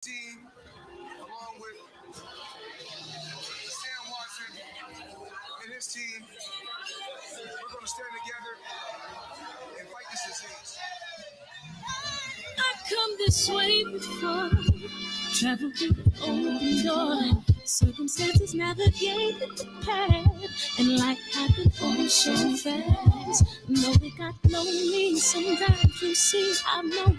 team, along with Sam Watson and his team, we're going to stand together and fight this disease. I've come this way before, traveled through the open door. Circumstances navigated the path, and life happened oh so fast. No, it got lonely. Sometimes you see, I know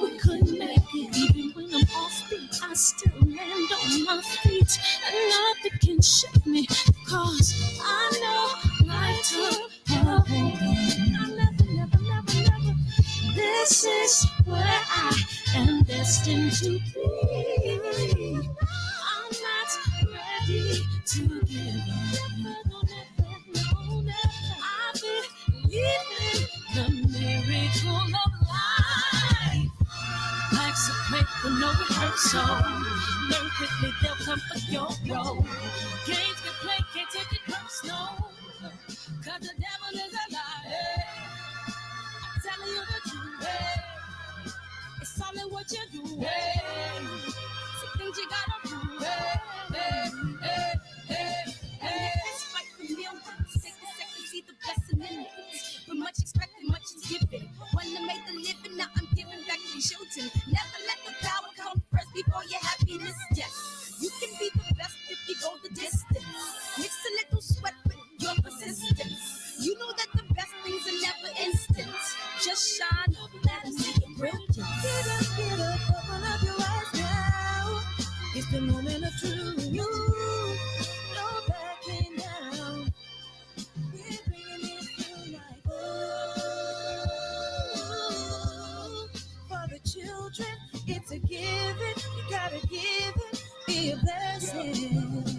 we couldn't make it. Even when I'm offbeat, I still land on my feet, and nothing can shake me, cause I know life took a hold of me. I never. This is where I am destined to be. I'm not ready to give up. No. I believe in the miracle of life. Life's a play for no rehearsal. Learn quickly, they'll come for your role. Games can play, can't take it personal. Cause the devil is a liar. I'm telling you the truth. It's all in what you do. Some things you gotta do. It's fight for millions. Take a second, see the blessing in it. But much expected, much is given. One to make the living, now I'm giving back to the children. Never let the power come first before your happiness. Yes, you can be the best if you go the distance. Mix a little sweat with your persistence. You know that the best things are never instant. Just shine up, let them see your brilliance. Get up, open up your eyes now. It's the moment of truth. No backing down. We're bringing it through like for the children, it's a given. You gotta give it, be a blessing.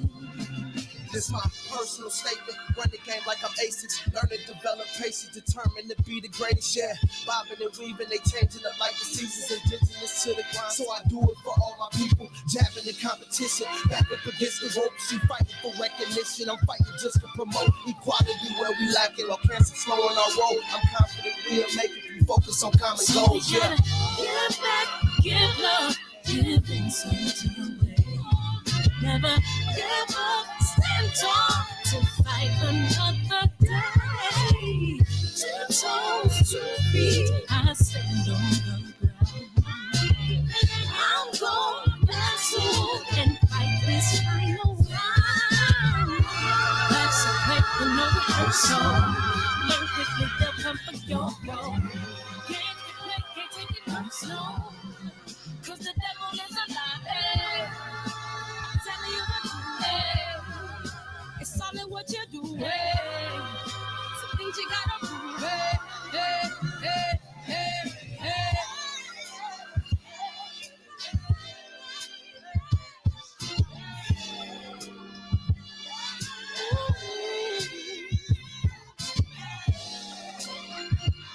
This my personal statement. Run the game like I'm aces. Learn and develop patience, determined to be the greatest. Yeah, bobbing and weaving, they changing up like the seasons. Indigenous to the grind, so I do it for all my people. Jabbing the competition, back up against the rope. She fighting for recognition. I'm fighting just to promote equality where we lacking. Or cancer slowing our road. I'm confident we'll make it. We focus on common goals. Yeah. Give back, give love, giving something away. Never give up, stand tall to fight another day. 2 toes, 2 feet, I stand on the ground. I'm going back soon and fight this final round. Life's a play for no rehearsal. Learn quickly, they'll come for your role. Can't take it personal. Cause the devil is a liar. Telling you the truth, it's all in what you do. Some things you gotta do.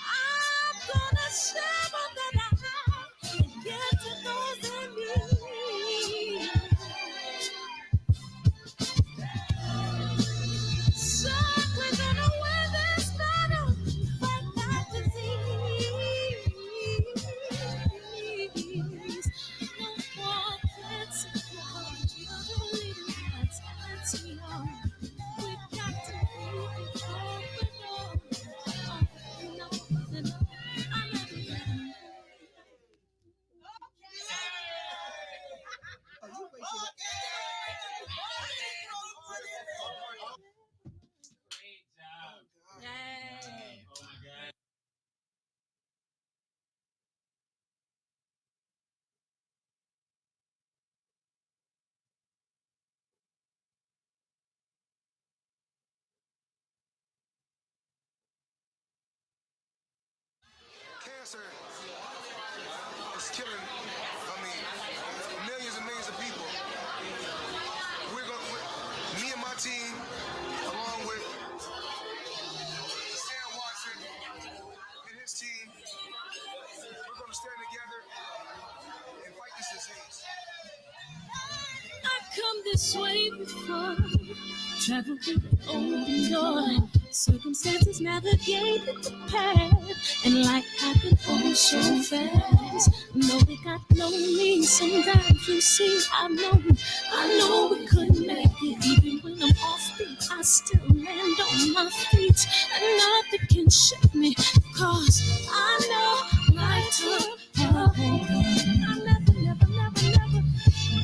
I'm gonna share all that I have and get to those in me. So we're gonna win this battle, fight that disease. No more kids, children leading hearts, that's young. We got to be open door. No, I love you. Yay. Cancer is killing, millions and millions of people. Me and my team, along with Sam Watson and his team, we're going to stand together and fight this disease. I've come this way before, traveled through the open door. Circumstances navigated the path, and life happened all so fast. No, it got lonely. Sometimes you see, I know we couldn't make it. Even when I'm off beat, I still land on my feet, and nothing can shake me, cause I know life took a hold of me. I never.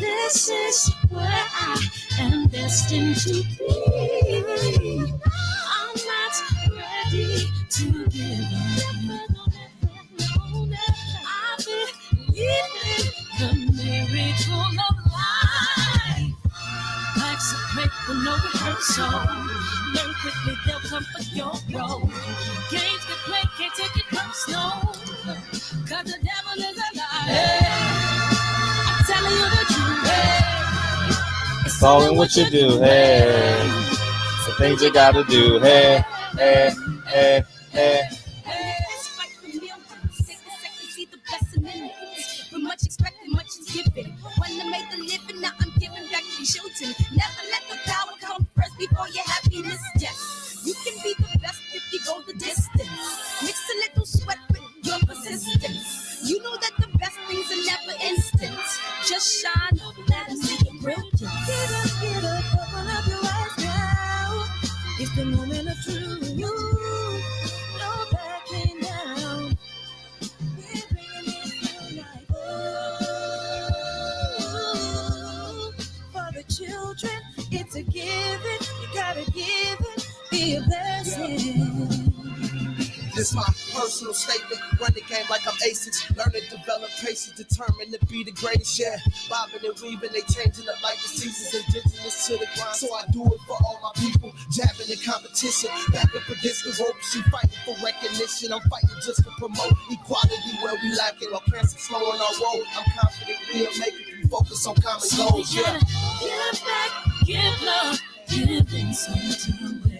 This is where I am destined to be. I'm not ready to give up. I believe in the miracle of life. Life's a break with no rehearsal. Learn quickly, they'll come for your role. Games get played, can't take it personal. Cause the devil is alive. Hey, I'm telling you the truth. Hey, it's all in what you do. Hey, the things you gotta do. Hey, hey, hey, hey. Much expected, much is given. When I made the living, now I'm giving back to children. Never let the power come first before your happiness. Yes, you can be the best if you go the distance. Mix a little sweat with your persistence. You know that the best things are never instant. Just shine up, let them see your brilliance. Get up, open up your eyes now. It's the moment of truth. No backing down. We're bringing it to life. For the children, it's a given. You gotta give it, be a blessing. This my personal statement. Run the game like I'm aces. Learn to develop patience, determined to be the greatest. Yeah, bobbing and weaving, they changing up like the seasons. Indigenous to the grind, so I do it for all my people. Jabbing the competition, back up against the ropes. You fighting for recognition. I'm fighting just to promote equality where we lack it. While cancer slowing our road, I'm confident we'll make it. We focus on common goals. Yeah. Give back, give love, give something away.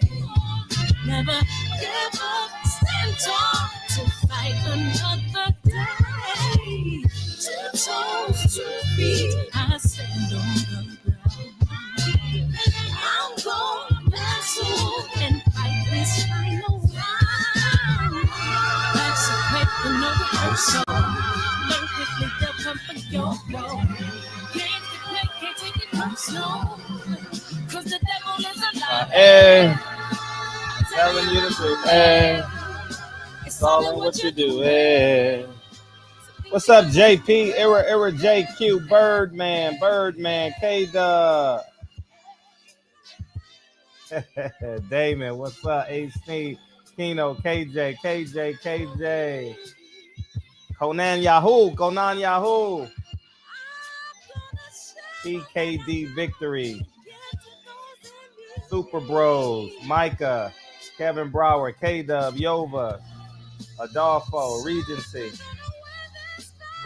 Never give up, stand tall to fight another day. 2 toes, 2 feet, I stand on the ground. I'm gonna wrestle and fight this final round. Life's a break with no rehearsal. Learn quickly, they'll come for your role. Games get played, can't take it personal. Cause the devil is alive. Hey, telling you the truth. Hey, it's all in what you do. Hey. What's up, JP? Era JQ, Birdman, K-Dub. Damon, what's up? H-Sneak, Kino, KJ. Conan Yahoo. PKD Victory. Super Bros, Micah, Kevin Brower, K-Dub, Yova, Adolfo, Regency.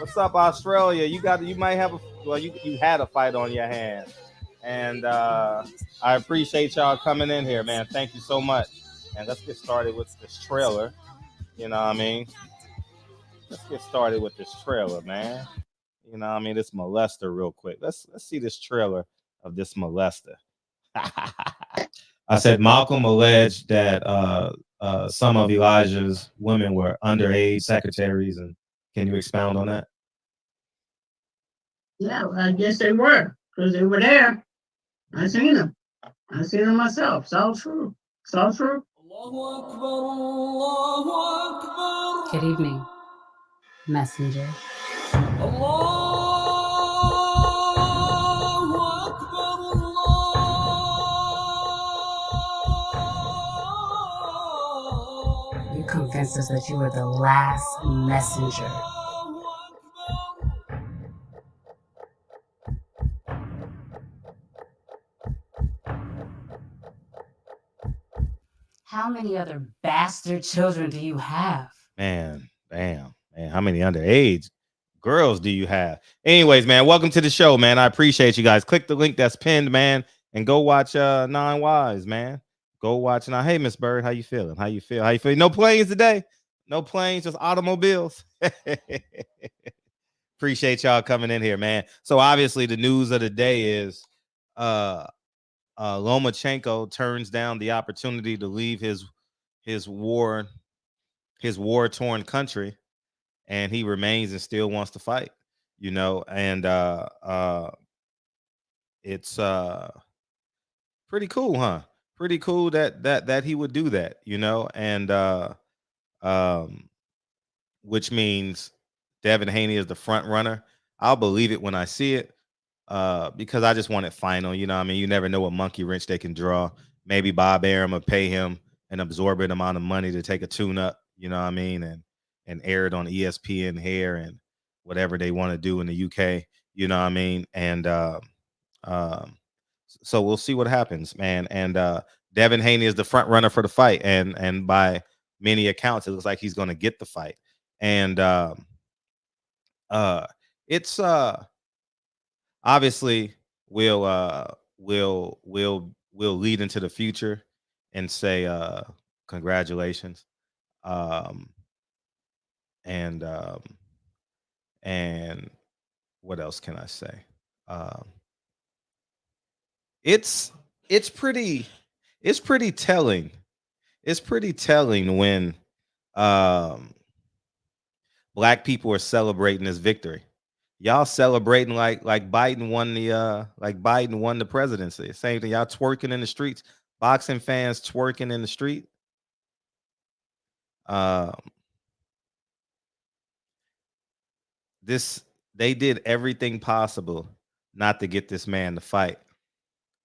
What's up, Australia? You might have you had a fight on your hands. And I appreciate y'all coming in here, man. Thank you so much. And let's get started with this trailer. You know what I mean? Let's get started with this trailer, man. You know what I mean? This molester real quick. Let's see this trailer of this molester. I said Malcolm alleged that some of Elijah's women were underage secretaries, and can you expound on that? Yeah, I guess they were, because they were there. I seen them myself. It's all true. Good evening, messenger. You convinced us that you were the last messenger. How many other bastard children do you have? Man, damn, man. How many underage girls do you have? Anyways, man, welcome to the show, man. I appreciate you guys. Click the link that's pinned, man, and go watch Nine Wives, man. Go watch now. Hey, Miss Bird, how you feeling? How you feel? No planes today? No planes, just automobiles. Appreciate y'all coming in here, man. So obviously the news of the day is Lomachenko turns down the opportunity to leave his his war his war torn country, and he remains and still wants to fight. And it's pretty cool, huh? Pretty cool that he would do that, and um which means Devin Haney is the front runner. I'll believe it when I see it, because I just want it final. I mean, you never know what monkey wrench they can draw. Maybe Bob Arum will pay him an absorbent amount of money to take a tune up, what I mean, and air it on ESPN here and whatever they want to do in the UK, what I mean, and um, so we'll see what happens, man. And Devin Haney is the front runner for the fight, and by many accounts, it looks like he's going to get the fight. And uh, it's obviously will lead into the future and say congratulations, um, and and what else can I say? Um, it's it's pretty it's pretty telling. It's pretty telling when um black people are celebrating this victory. Y'all celebrating like Biden won the presidency. Same thing. Y'all twerking in the streets. Boxing fans twerking in the street. Um, this they did everything possible not to get this man to fight,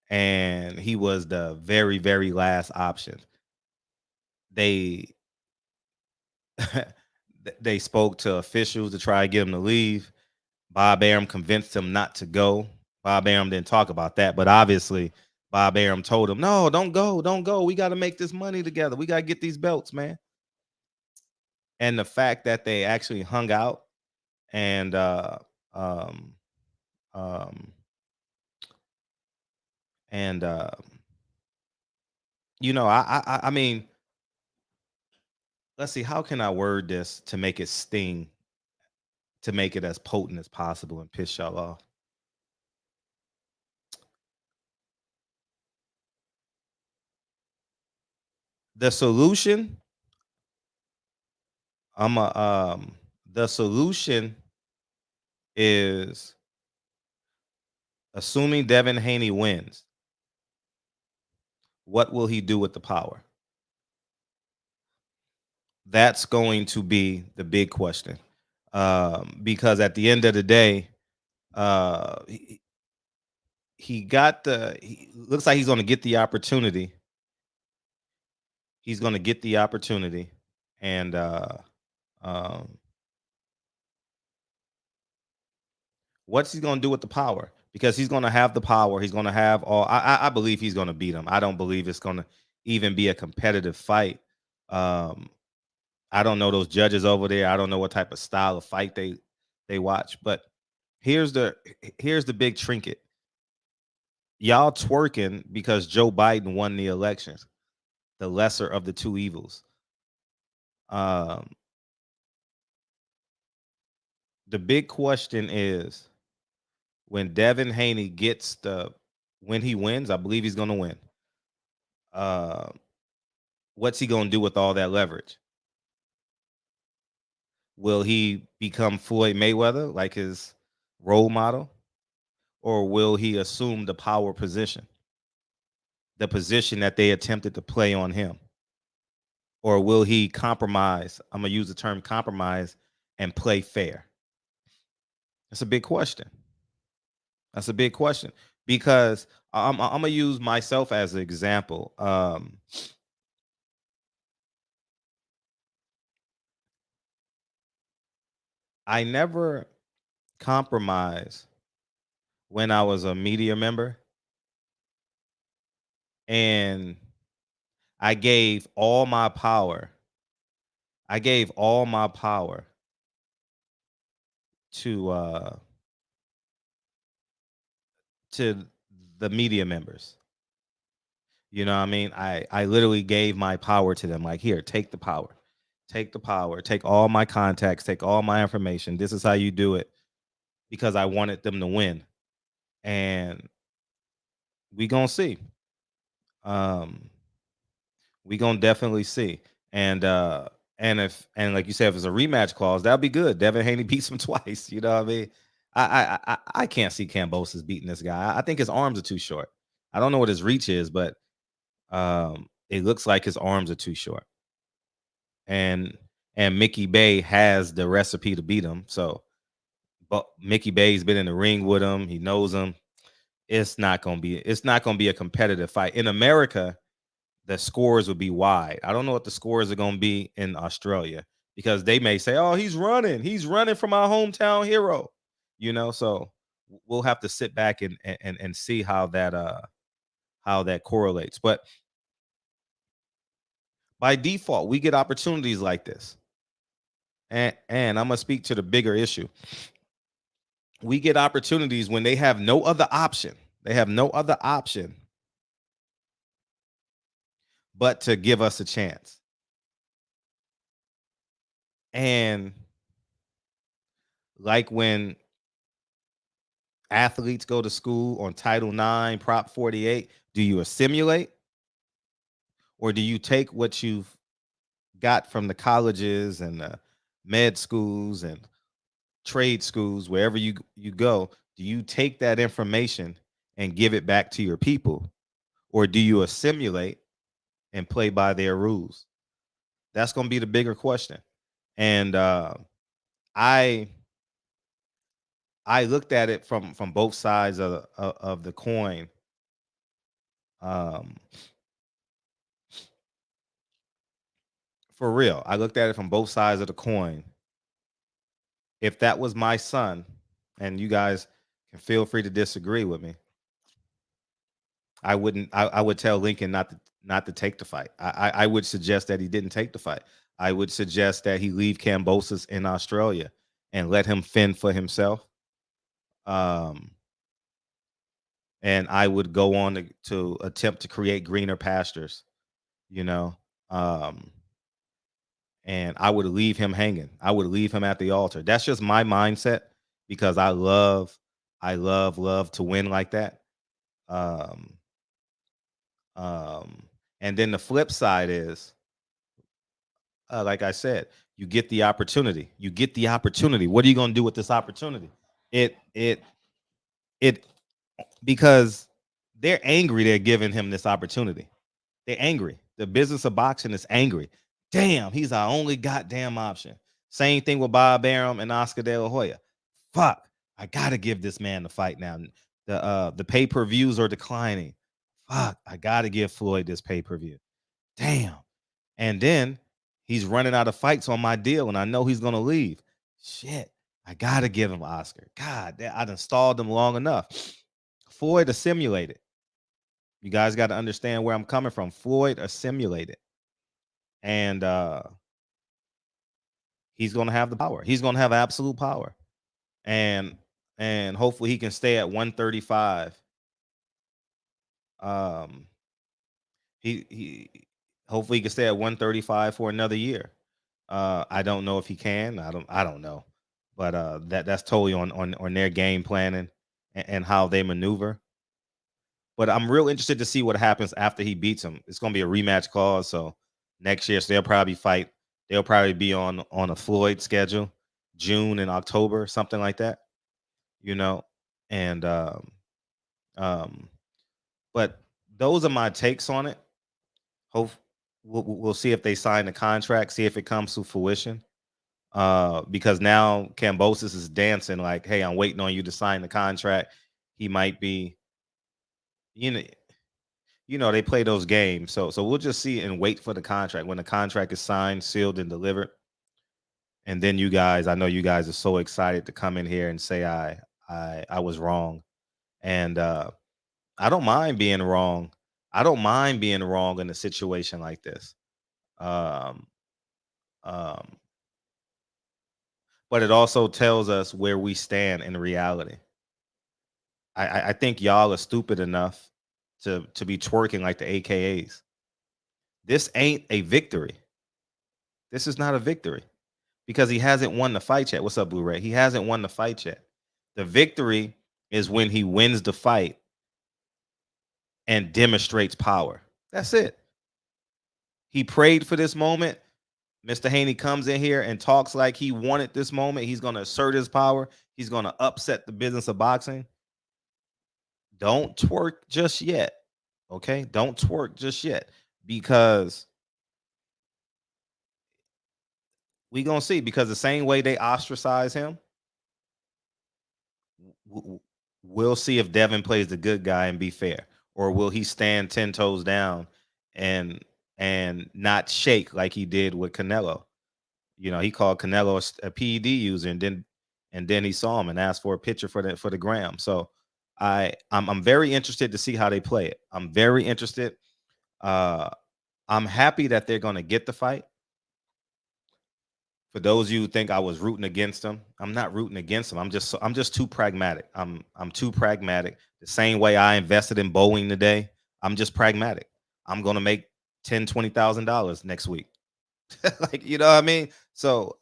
and he was the very very last option. They they spoke to officials to try to get him to leave. Bob Arum convinced him not to go. Bob Arum didn't talk about that, but obviously Bob Arum told him, "No, don't go, don't go. We got to make this money together. We got to get these belts, man." And the fact that they actually hung out and um um and I mean, let's see, how can I word this to make it sting, to make it as potent as possible and piss y'all off. The solution, I'm a the solution is assuming Devin Haney wins, what will he do with the power? That's going to be the big question. Because at the end of the day, he got he looks like he's going to get the opportunity. He's going to get the opportunity, and um, what's he going to do with the power? Because he's going to have the power. He's going to have all. I believe he's going to beat him. I don't believe it's going to even be a competitive fight. Um, I don't know those judges over there. I don't know what type of style of fight they watch. But here's the here's the big trinket. Y'all twerking because Joe Biden won the elections, the lesser of the two evils. Um, the big question is, when Devin Haney gets when he wins, I believe he's going to win. Uh, what's he going to do with all that leverage? Will he become Floyd Mayweather, like his role model, or will he assume the power position, the position that they attempted to play on him? Or will he compromise? I'm going to use the term compromise and play fair. That's a big question. That's a big question, because I'm going to use myself as an example. I never compromised when I was a media member, and I gave all my power. I gave all my power to to the media members. You know what I mean? I literally gave my power to them. Like, here, take the power. Take the power. Take all my contacts, take all my information. This is how you do it, because I wanted them to win. And we going to see. Um we going to definitely see. And like you said, if it's a rematch clause, that'll be good. Devin Haney beats him twice. You know what I mean? I can't see Kambosos beating this guy. I think his arms are too short. I don't know what his reach is, but it looks like his arms are too short. And Mickey Bay has the recipe to beat him. So, but Mickey Bay's been in the ring with him. He knows him. It's not gonna be a competitive fight. In America, the scores would be wide. I don't know what the scores are gonna be in Australia, because they may say, "Oh, he's running from our hometown hero," you know. So we'll have to sit back and see how that correlates. But by default, we get opportunities like this. And I'm gonna speak to the bigger issue. We get opportunities when they have no other option. They have no other option but to give us a chance. And like when athletes go to school on Title IX, Prop 48, do you assimilate, or do you take what you've got from the colleges and the med schools and trade schools, wherever you go, do you take that information and give it back to your people, or do you assimilate and play by their rules? That's going to be the bigger question. And I looked at it from both sides of the coin. For real, I looked at it from both sides of the coin. If that was my son, and you guys can feel free to disagree with me, I wouldn't. I would tell Lincoln not to take the fight. I would suggest that he didn't take the fight. I would suggest that he leave Kambosos in Australia and let him fend for himself. And I would go on to attempt to create greener pastures, you know. And I would leave him hanging. I would leave him at the altar. That's just my mindset, because I love to win like that. And then the flip side is, like I said, you get the opportunity. What are you going to do with this opportunity? Because they're angry they're giving him this opportunity. They're angry. The business of boxing is angry. Damn, he's our only goddamn option. Same thing with Bob Arum and Oscar De La Hoya. Fuck, I gotta give this man the fight now. The pay-per-views are declining. Fuck, I gotta give Floyd this pay-per-view. Damn. And then he's running out of fights on my deal, and I know he's gonna leave. Shit, I gotta give him Oscar. God, I done stalled him long enough. Floyd assimilated. You guys got to understand where I'm coming from. Floyd assimilated. And he's going to have the power. He's going to have absolute power. And hopefully he can stay at 135. He hopefully he can stay at 135 for another year. I don't know if he can. I don't know. But that's totally on their game planning and how they maneuver. But I'm real interested to see what happens after he beats him. It's going to be a rematch clause, so next year, so they'll probably fight. They'll probably be on a Floyd schedule, June and October, something like that, you know. And but those are my takes on it. Hope we'll see if they sign the contract, see if it comes to fruition. Because now Kambosos is dancing like, "Hey, I'm waiting on you to sign the contract." He might be, you know, they play those games. So we'll just see and wait for the contract. When the contract is signed, sealed, and delivered, and then you guys, I know you guys are so excited to come in here and say I was wrong, and I don't mind being wrong. I don't mind being wrong in a situation like this. Um, um, but it also tells us where we stand in reality. I think y'all are stupid enough to be twerking like the AKAs. This ain't a victory. This is not a victory, because he hasn't won the fight yet. What's up, Blu-ray? He hasn't won the fight yet. The victory is when he wins the fight and demonstrates power. That's it. He prayed for this moment. Mr. Haney comes in here and talks like he wanted this moment. He's going to assert his power. He's going to upset the business of boxing. Don't twerk just yet. Okay? Don't twerk just yet, because we going to see, because the same way they ostracize him, we'll see if Devin plays the good guy and be fair, or will he stand 10 toes down and not shake like he did with Canelo. You know, he called Canelo a PED user, and then he saw him and asked for a picture for the gram. So I'm very interested to see how they play it. I'm very interested. I'm happy that they're going to get the fight. For those of you who think I was rooting against them, I'm not rooting against them. I'm just too pragmatic. I'm too pragmatic. The same way I invested in Boeing today, I'm just pragmatic. I'm going to make $10,000-$20,000 next week. Like, you know what I mean? So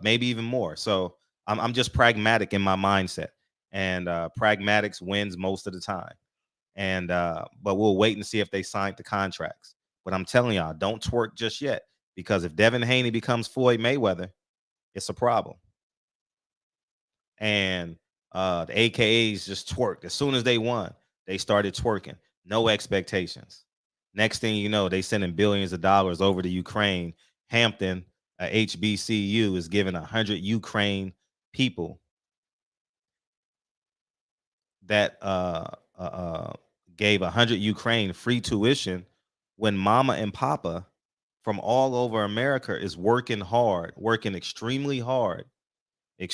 maybe even more. So I'm just pragmatic in my mindset, and pragmatics wins most of the time. And but we'll wait and see if they signed the contracts. But I'm telling y'all, don't twerk just yet, because if Devin Haney becomes Floyd Mayweather, it's a problem. And the AKAs just twerked. As soon as they won, they started twerking. No expectations. Next thing you know, they sending billions of dollars over to Ukraine. Hampton, HBCU, is giving 100 Ukraine people that gave 100 Ukraine free tuition, when mama and papa from all over America is working hard, working extremely hard to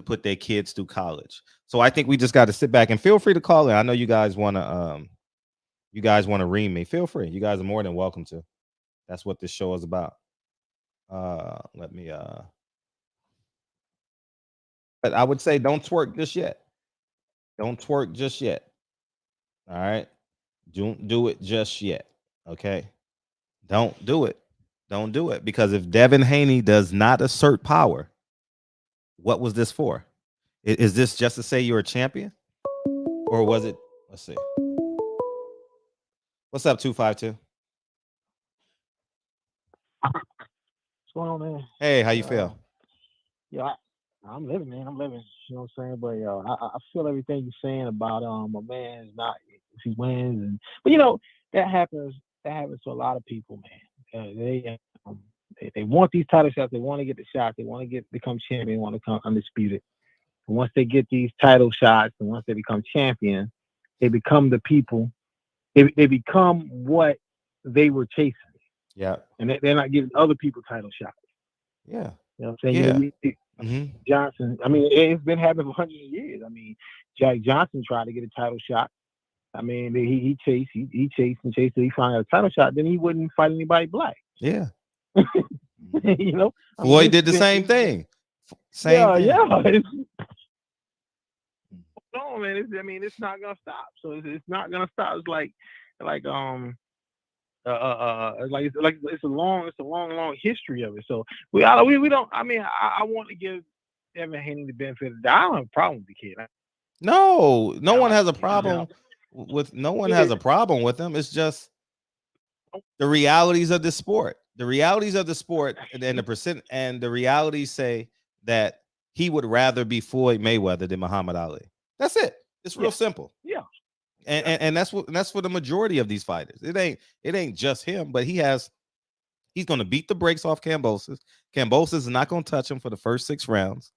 put their kids through college. So I think we just got to sit back and feel free to call in. I know you guys want to ream me. Feel free. You guys are more than welcome to. That's what this show is about. Let me but I would say don't twerk just yet. Don't twerk just yet. All right? Don't do it just yet. Okay? Don't do it. Don't do it, because if Devin Haney does not assert power, what was this for? Is this just to say you're a champion? Or was it? Let's see. What's up, 252? What's going on, man? Hey, how you feel? Yeah, I'm living, man. I'm living. You know what I'm saying? But yo, I feel everything you're saying about my man's not if he wins, but you know that happens. That happens to a lot of people, man. They want these title shots. They want to get the shot. They want to become champion. Want to become undisputed. And once they get these title shots, and once they become champion, they become the people. They become what they were chasing. Yeah. And they're not giving other people title shots. Yeah. You know what I'm saying? Yeah. Johnson, I mean, it's been happening for hundreds of years. I mean, Jack Johnson tried to get a title shot. I mean, he chased till he finally got a title shot. Then he wouldn't fight anybody black. Yeah. You know? Floyd did the same thing. Same thing. Yeah. No, man. It's not gonna stop. So it's not gonna stop. It's like it's a long history of it. So we don't. I mean, I want to give Devin Haney the benefit of the doubt. I don't have a problem with the kid. No one has a problem with. No one has a problem with him. It's just the realities of the sport. The realities of the sport, and the realities say that he would rather be Floyd Mayweather than Muhammad Ali. That's it. It's real simple. Yeah. And that's for the majority of these fighters. It ain't just him, but he's going to beat the brakes off Kambosos. Kambosos is not going to touch him for the first 6 rounds,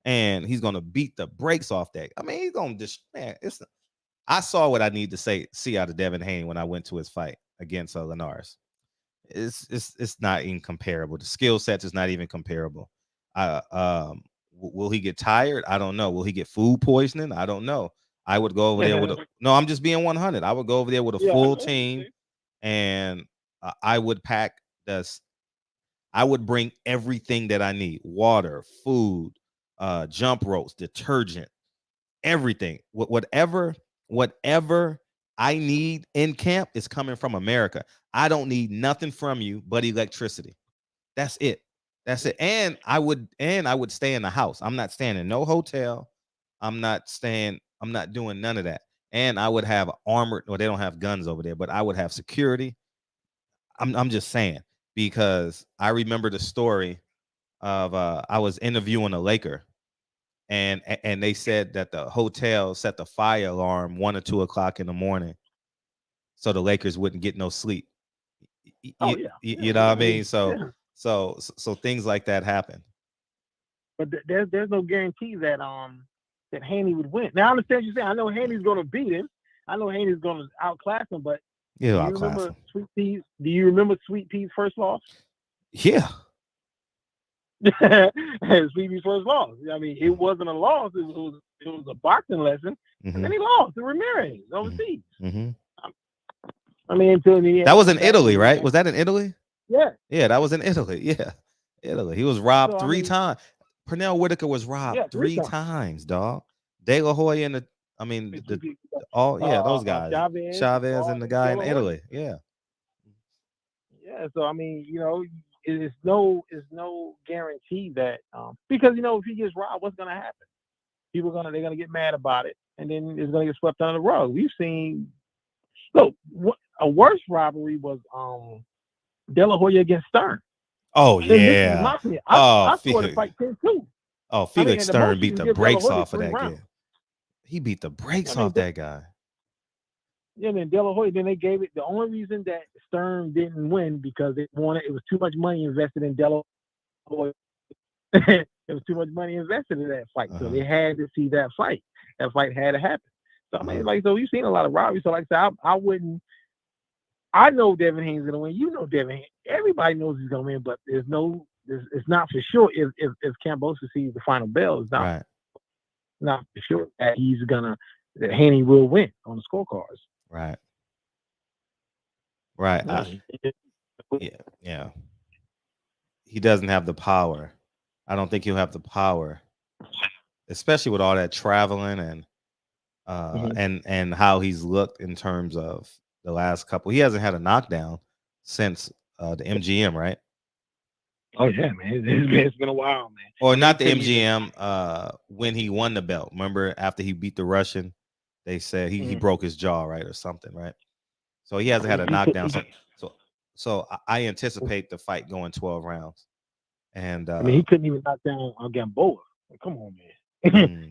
and he's going to beat the brakes off that. I mean, he's going to I saw what I need to see out of Devin Haney when I went to his fight against Linares. It's not even comparable. The skill sets is not even comparable. Will he get tired? I don't know. Will he get food poisoning? I don't know. I would go over there no, I'm just being 100. I would go over there with a full team, and I would pack I would bring everything that I need: water, food, jump ropes, detergent, everything. Whatever I need in camp is coming from America. I don't need nothing from you but electricity. That's it. And I would stay in the house. I'm not staying in no hotel. I'm not doing none of that. And I would have armored, or they don't have guns over there, but I would have security. I'm just saying, because I remember the story of I was interviewing a Laker, and they said that the hotel set the fire alarm 1 or 2 o'clock in the morning, so the Lakers wouldn't get no sleep. Oh yeah. You know what I mean? Yeah. So things like that happen. But there's no guarantee that that Haney would win. Now I understand what you're saying. I know Haney's going to beat him. I know Haney's going to outclass him. But Yeah, do you outclass remember him. Sweet Pea's? Do you remember Sweet Pea's first loss? Yeah. Sweet Pea's first loss. I mean, it wasn't a loss. It was a boxing lesson, and then he lost to Ramirez overseas. I mean, until the end. That was in Italy, right? Was that in Italy? Yeah. Yeah, that was in Italy. Yeah, Italy. He was robbed So, I 3 mean, times. Pernell Whitaker was robbed Yeah, 3 3 times, dog. De La Hoya and those guys, Chavez and the guy in Italy. Yeah. Yeah. So I mean, it's no guarantee that because if he gets robbed, what's gonna happen? They're gonna get mad about it, and then it's gonna get swept under the rug. We've seen a worse robbery was De La Hoya against Stern. Oh yeah. I scored the fight 10-2. Oh, Felix Stern beat the brakes off of that guy. He beat the brakes off that guy. Yeah, and then De La Hoya, then they gave it. The only reason that Stern didn't win because it was too much money invested in De La Hoya. There was too much money invested in that fight, so they had to see that fight. That fight had to happen. So I mean, so you've seen a lot of robberies. So like I said, I wouldn't. I know Devin Haney's gonna win. You know Devin Haney. Everybody knows he's gonna win, but it's not for sure if Kambosos sees the final bell. It's not for sure that that Haney will win on the scorecards. Right. Yeah. He doesn't have the power. I don't think he'll have the power, especially with all that traveling and how he's looked in terms of the last couple. He hasn't had a knockdown since the MGM, right? Oh yeah, man. It's been a while, man. Or not the MGM. When he won the belt, remember after he beat the Russian, they said he broke his jaw, right, or something, right? So he hasn't had a knockdown. So I anticipate the fight going 12 rounds. And I mean, he couldn't even knock down Gamboa. Come on, man.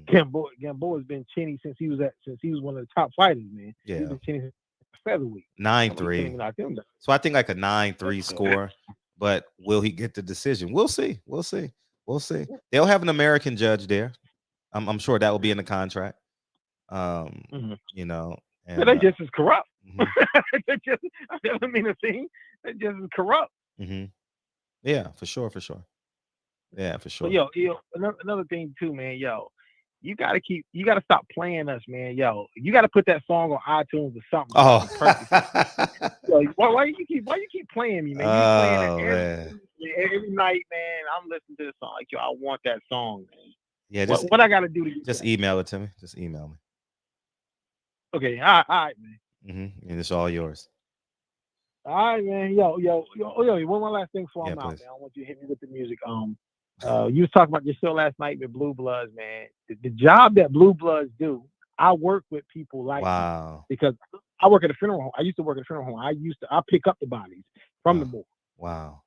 Gamboa's been chinny since he was one of the top fighters, man. Yeah. He's been chinny featherweight. 9-3. So I think like a 9-3 score. But will he get the decision? We'll see. They'll have an American judge there. I'm sure that will be in the contract. You know, and they just as corrupt. I don't mean to say they're just as corrupt. Yeah, for sure. Yeah, for sure. But another thing too, man. You gotta stop playing us, man. You gotta put that song on iTunes or something. Oh, why you keep playing me, man? You playing it every night, man. I'm listening to the song. Like, I want that song, man. Yeah, what I gotta do to get just that? Email it to me. Just email me. Okay, all right, man. And it's all yours. All right, man. Yo. One more last thing before I'm out, please. man. I want you to hit me with the music. You was talking about your show last night with Blue Bloods, man. The job that Blue Bloods do, I work with people like that because I work at a funeral home. I used to work at a funeral home. I pick up the bodies from the morgue. Wow.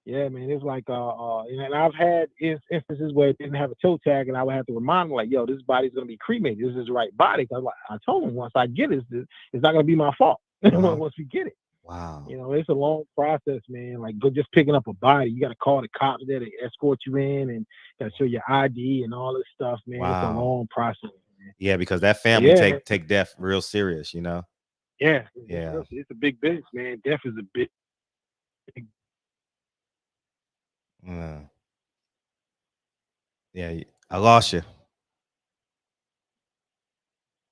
Yeah, man. It's like and I've had instances where it didn't have a toe tag, and I would have to remind them, like, yo, this body's gonna be cremated. This is the right body. I told them once I get it, it's not gonna be my fault. Once we get it. Wow. It's a long process, man. Like, just picking up a body, you got to call the cops there to escort you in and got to show your ID and all this stuff, man. Wow. It's a long process, man. Yeah, because that family take death real serious, you know. Yeah. It's a big business, man. Death is a big. Yeah, I lost you.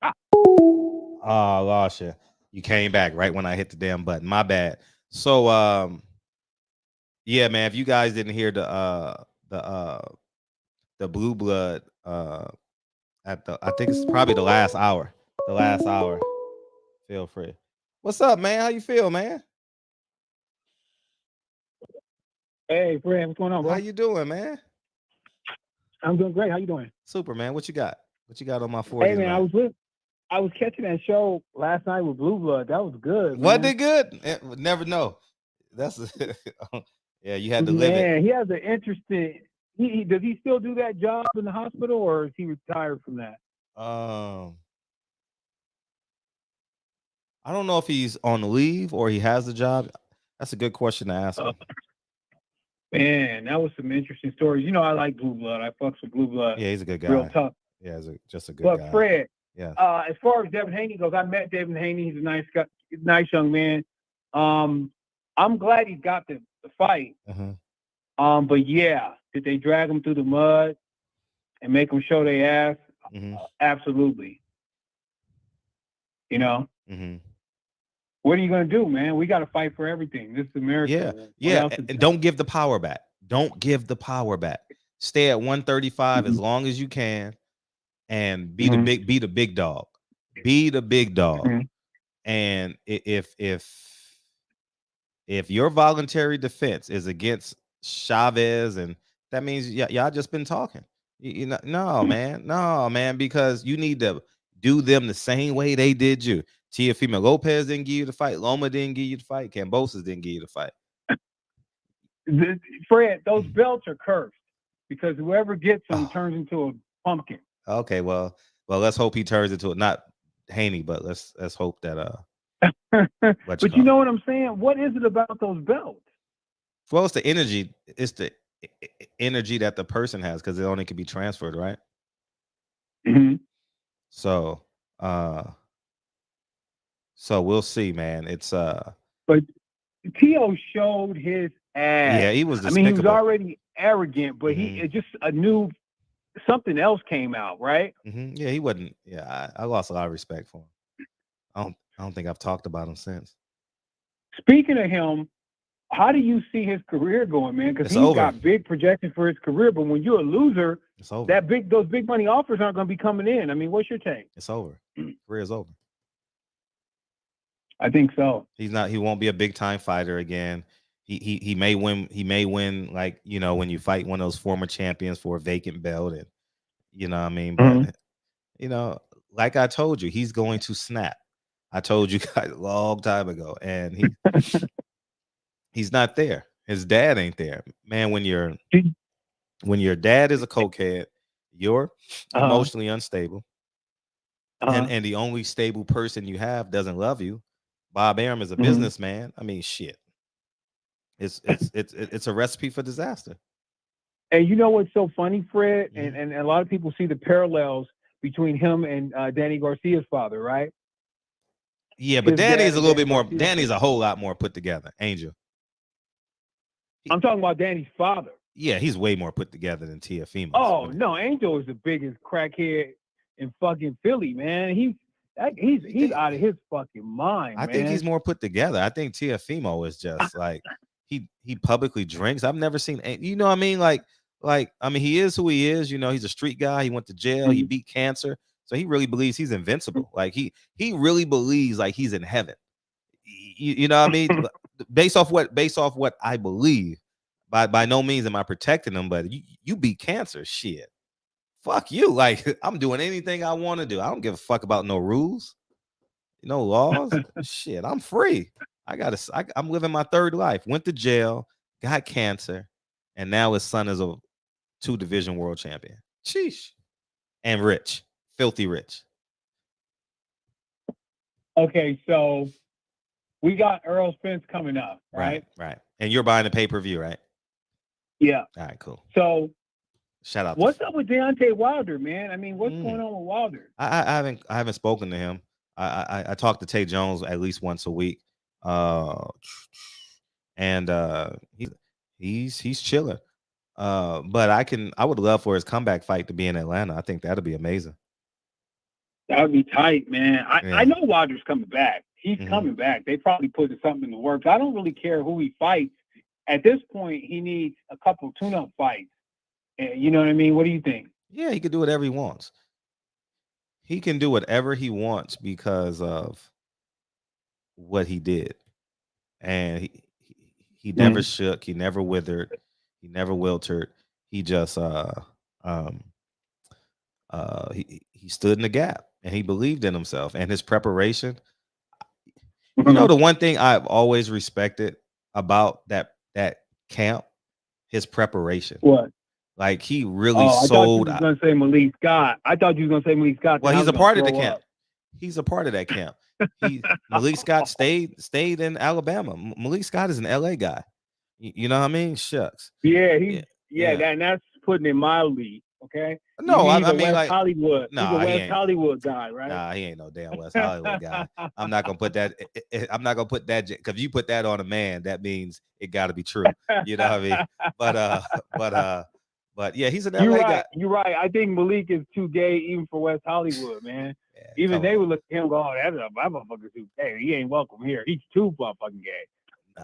I lost you. You came back right when I hit the damn button. My bad. So yeah, man, if you guys didn't hear the Blue Blood I think it's probably the last hour. Feel free. What's up, man? How you feel, man? Hey, Fred, what's going on, bro? How you doing, man? I'm doing great. How you doing? Super, man. What you got? What you got on my 40? Hey, man, I was catching that show last night with Blue Blood. That was good. Wasn't it good? Never know. That's yeah. You had to live it. Man, he has an interesting. Does he still do that job in the hospital, or is he retired from that? I don't know if he's on leave or he has the job. That's a good question to ask him. Man, that was some interesting stories. You know, I like Blue Blood. I fucks with Blue Blood. Yeah, he's a good guy. Real tough. Yeah, just a good guy. But Fred, yeah. As far as Devin Haney goes, I met Devin Haney. He's a nice guy, nice young man. I'm glad he got the fight. But yeah, did they drag him through the mud and make him show their ass? Absolutely. You know. What are you going to do, man? We got to fight for everything. This is America. Yeah. And don't give the power back. Don't give the power back. Stay at 135 as long as you can, and be the big dog. Be the big dog. And if your voluntary defense is against Chavez, and that means y'all just been talking. No, man, because you need to do them the same way they did you. Teofimo Lopez didn't give you the fight. Loma didn't give you the fight. Kambosos didn't give you the fight. Fred, those belts are cursed because whoever gets them turns into a pumpkin. Okay, well, let's hope he turns into it. Not Haney, but let's hope that. But you know what I'm saying? What is it about those belts? Well, it's the energy. It's the energy that the person has, because it only can be transferred, right? So we'll see, man. It's But Tio showed his ass. Yeah, he was despicable. I mean, he was already arrogant, but it just something else came out, right? Yeah, he wasn't. Yeah, I lost a lot of respect for him. I don't think I've talked about him since. Speaking of him, how do you see his career going, man? Because he's got big projections for his career, but when you're a loser, it's over. Those big money offers aren't going to be coming in. I mean, what's your take? It's over. Career's over. I think so. He won't be a big time fighter again. He may win. He may win, like, when you fight one of those former champions for a vacant belt, and you know what I mean. But like I told you, he's going to snap. I told you guys a long time ago, and he's not there. His dad ain't there, man. When your dad is a cokehead, you're emotionally unstable, and the only stable person you have doesn't love you. Bob Arum is a businessman. I mean, shit. It's a recipe for disaster. And you know what's so funny, Fred? And a lot of people see the parallels between him and Danny Garcia's father, right? Yeah, but Danny's a little bit more. Danny's a whole lot more put together. Angel. I'm talking about Danny's father. Yeah, he's way more put together than Teofimo. Oh no, Angel is the biggest crackhead in fucking Philly, man. He's out of his fucking mind. I think he's more put together. I think Teofimo is just like he publicly drinks. I've never seen, you know what I mean? Like I mean, he is who he is. He's a street guy. He went to jail. He beat cancer. So he really believes he's invincible. Like he really believes like he's in heaven. You know what I mean? based off what I believe. By no means am I protecting him, but you beat cancer. Shit. Fuck you. Like, I'm doing anything I want to do. I don't give a fuck about no rules, no laws. Shit, I'm free. I'm living my third life. Went to jail, got cancer, and now his son is a 2-division world champion. Sheesh. And rich. Filthy rich. Okay, so we got Earl Spence coming up, right? Right. And you're buying the pay-per-view, right? Yeah. All right, cool. So shout out. What's up with Deontay Wilder, man? I mean, what's going on with Wilder? I haven't spoken to him. I talk to Tay Jones at least once a week. And he's chilling. But I would love for his comeback fight to be in Atlanta. I think that'd be amazing. That would be tight, man. I know Wilder's coming back. He's coming back. They probably put something in the works. I don't really care who he fights. At this point, he needs a couple tune-up fights. You know what I mean? What do you think? Yeah, he can do whatever he wants. He can do whatever he wants because of what he did. And he never shook. He never withered. He never wilted. He just he stood in the gap, and he believed in himself and his preparation. You know, the one thing I've always respected about that camp, his preparation. What? Like he really I thought you sold. was gonna say Malik Scott. I thought you was gonna say Malik Scott. Well, then I he's was a gonna part of the throw camp. up. He's a part of that camp. Malik Scott stayed in Alabama. Malik Scott is an LA guy. You know what I mean? Shucks. Yeah, Yeah. that's putting it mildly. Okay. No, he's I a mean West like Hollywood. nah, he's a he West ain't. Hollywood guy, right? Nah, he ain't no damn West Hollywood guy. I'm not gonna put that. I'm not gonna put that because if you put that on a man, that means it got to be true. You know what I mean? But yeah, he's an LA guy. You're right. I think Malik is too gay even for West Hollywood, man. Yeah, even they would look at him and go, "Oh, that motherfucker too gay. He ain't welcome here. He's too motherfucking gay."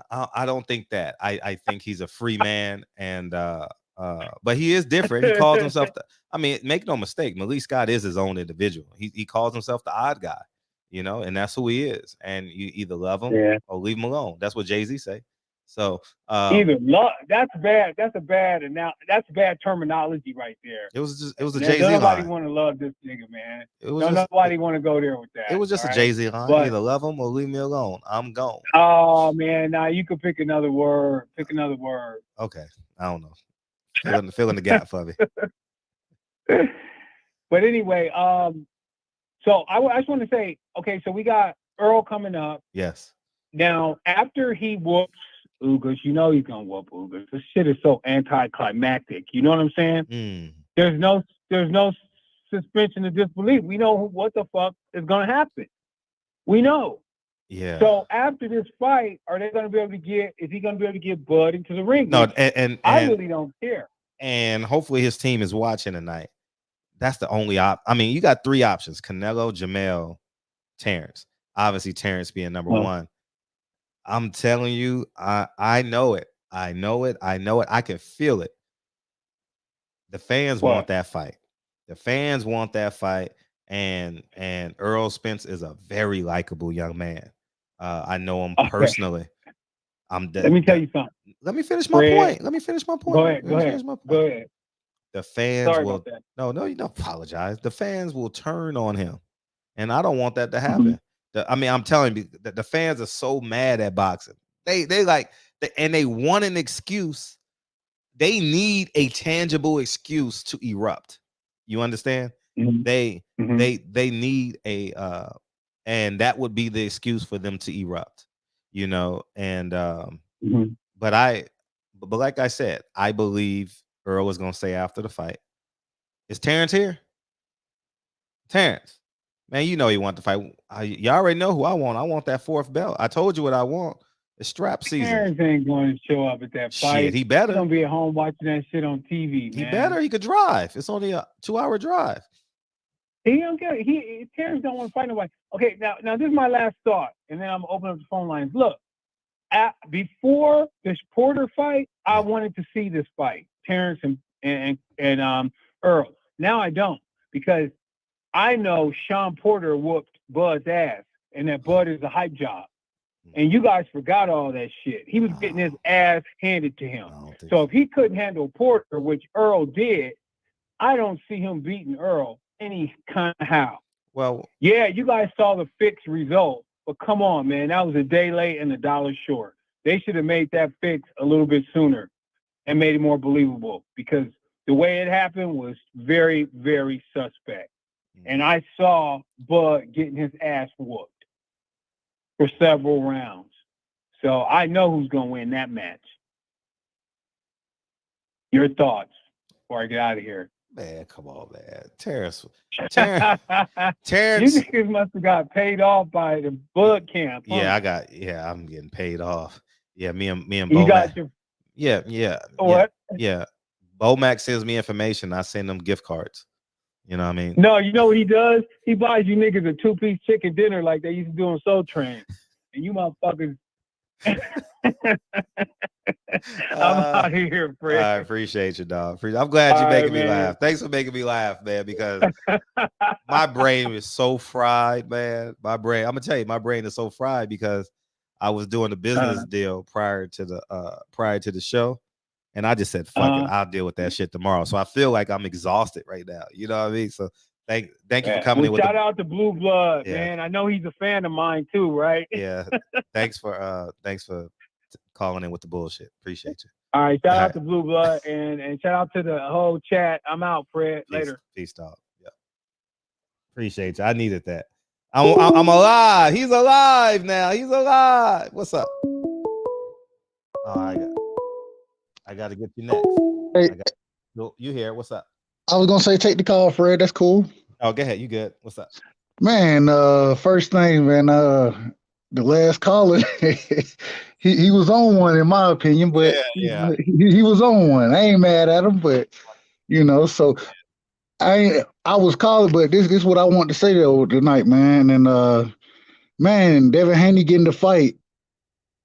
I don't think that. I think he's a free man, and but he is different. He calls himself I mean, make no mistake, Malik Scott is his own individual. He calls himself the odd guy, and that's who he is. And you either love him or leave him alone. That's what Jay-Z say. So either love. That's bad. That's bad terminology right there. It was a Jay-Z line. Nobody want to love this nigga, man. Nobody want to go there with that. It was just a Jay-Z line. Either love him or leave me alone. I'm gone. Oh man, now you could pick another word. Okay, I don't know. Filling the gap for me. But anyway, so I just want to say, okay, so we got Earl coming up. Yes. Now, after he whoops Ugas, he's gonna whoop Ugas. This shit is so anticlimactic. You know what I'm saying? Mm. There's no suspension of disbelief. We know what the fuck is gonna happen. We know. Yeah. So after this fight, are they gonna be able to get? Is he gonna be able to get Bud into the ring? No, and I really don't care. And hopefully his team is watching tonight. That's the only I mean, you got three options: Canelo, Jamel, Terrence. Obviously, Terrence being number one. I'm telling you, I know it. I know it. I can feel it. The fans want that fight. The fans want that fight. And Earl Spence is a very likable young man. I know him personally. Let me tell you something. Let me finish my point. Go ahead. The fans Sorry will. about that. No, you don't apologize. The fans will turn on him, and I don't want that to happen. I mean, I'm telling you that the fans are so mad at boxing. They and they want an excuse. They need a tangible excuse to erupt. You understand? Mm-hmm. They need a and that would be the excuse for them to erupt. And but like I said, I believe Earl is gonna say after the fight. Is Terrence here? Terrence, man, you know he want to fight. You already know who I want. I want that fourth belt. I told you what I want. It's strap season. Terrence ain't going to show up at that fight. Shit, he better. He's gonna be at home watching that shit on TV. He better. He could drive. It's only a 2-hour drive. He don't get it. Terrence don't want to fight nobody. Okay, now this is my last thought, and then I'm gonna open up the phone lines. Look, before this Porter fight, I wanted to see this fight, Terrence and Earl. Now I don't, because I know Sean Porter whooped Bud's ass, and that Bud is a hype job. And you guys forgot all that shit. He was getting his ass handed to him. So if he couldn't handle Porter, which Earl did, I don't see him beating Earl any kind of how. Well, yeah, you guys saw the fixed result, but come on, man, that was a day late and $1 short. They should have made that fix a little bit sooner and made it more believable, because the way it happened was very, very suspect. And I saw Bud getting his ass whooped for several rounds. So I know who's going to win that match. Your thoughts before I get out of here. Man, come on, man. Terrence. You niggas must have got paid off by the Bud camp. Huh? Yeah, I'm getting paid off. Yeah, me and you Bo got your... Yeah. What? Yeah. Bomac sends me information. I send them gift cards. You know what I mean? No, you know what he does? He buys you niggas a 2-piece chicken dinner like they used to do on Soul Train. And you motherfuckers... I'm out of here, Fred. I appreciate you, dog. I'm glad you're making me laugh. Thanks for making me laugh, man, because my brain is so fried, man. I'm gonna tell you, my brain is so fried because I was doing a business deal prior to the show, and I just said, "Fuck it, I'll deal with that shit tomorrow." So I feel like I'm exhausted right now. You know what I mean? So thank you for coming in. Shout out to Blue Blood, man. I know he's a fan of mine too, right? Yeah. Thanks for calling in with the bullshit. Appreciate you. All right, shout out to Blue Blood and shout out to the whole chat. I'm out, Fred. Later. Peace, dog. Yeah. Appreciate you. I needed that. I'm alive. He's alive now. He's alive. What's up? Oh, I got to get you next. Hey, you here? What's up? I was gonna say take the call, Fred. That's cool. Oh, go ahead. You good? What's up? Man, first thing, man, the last caller, he was on one in my opinion, but he was on one. I ain't mad at him, but so I was calling, but this is what I want to say though tonight, man. And man, Devin Haney getting the fight.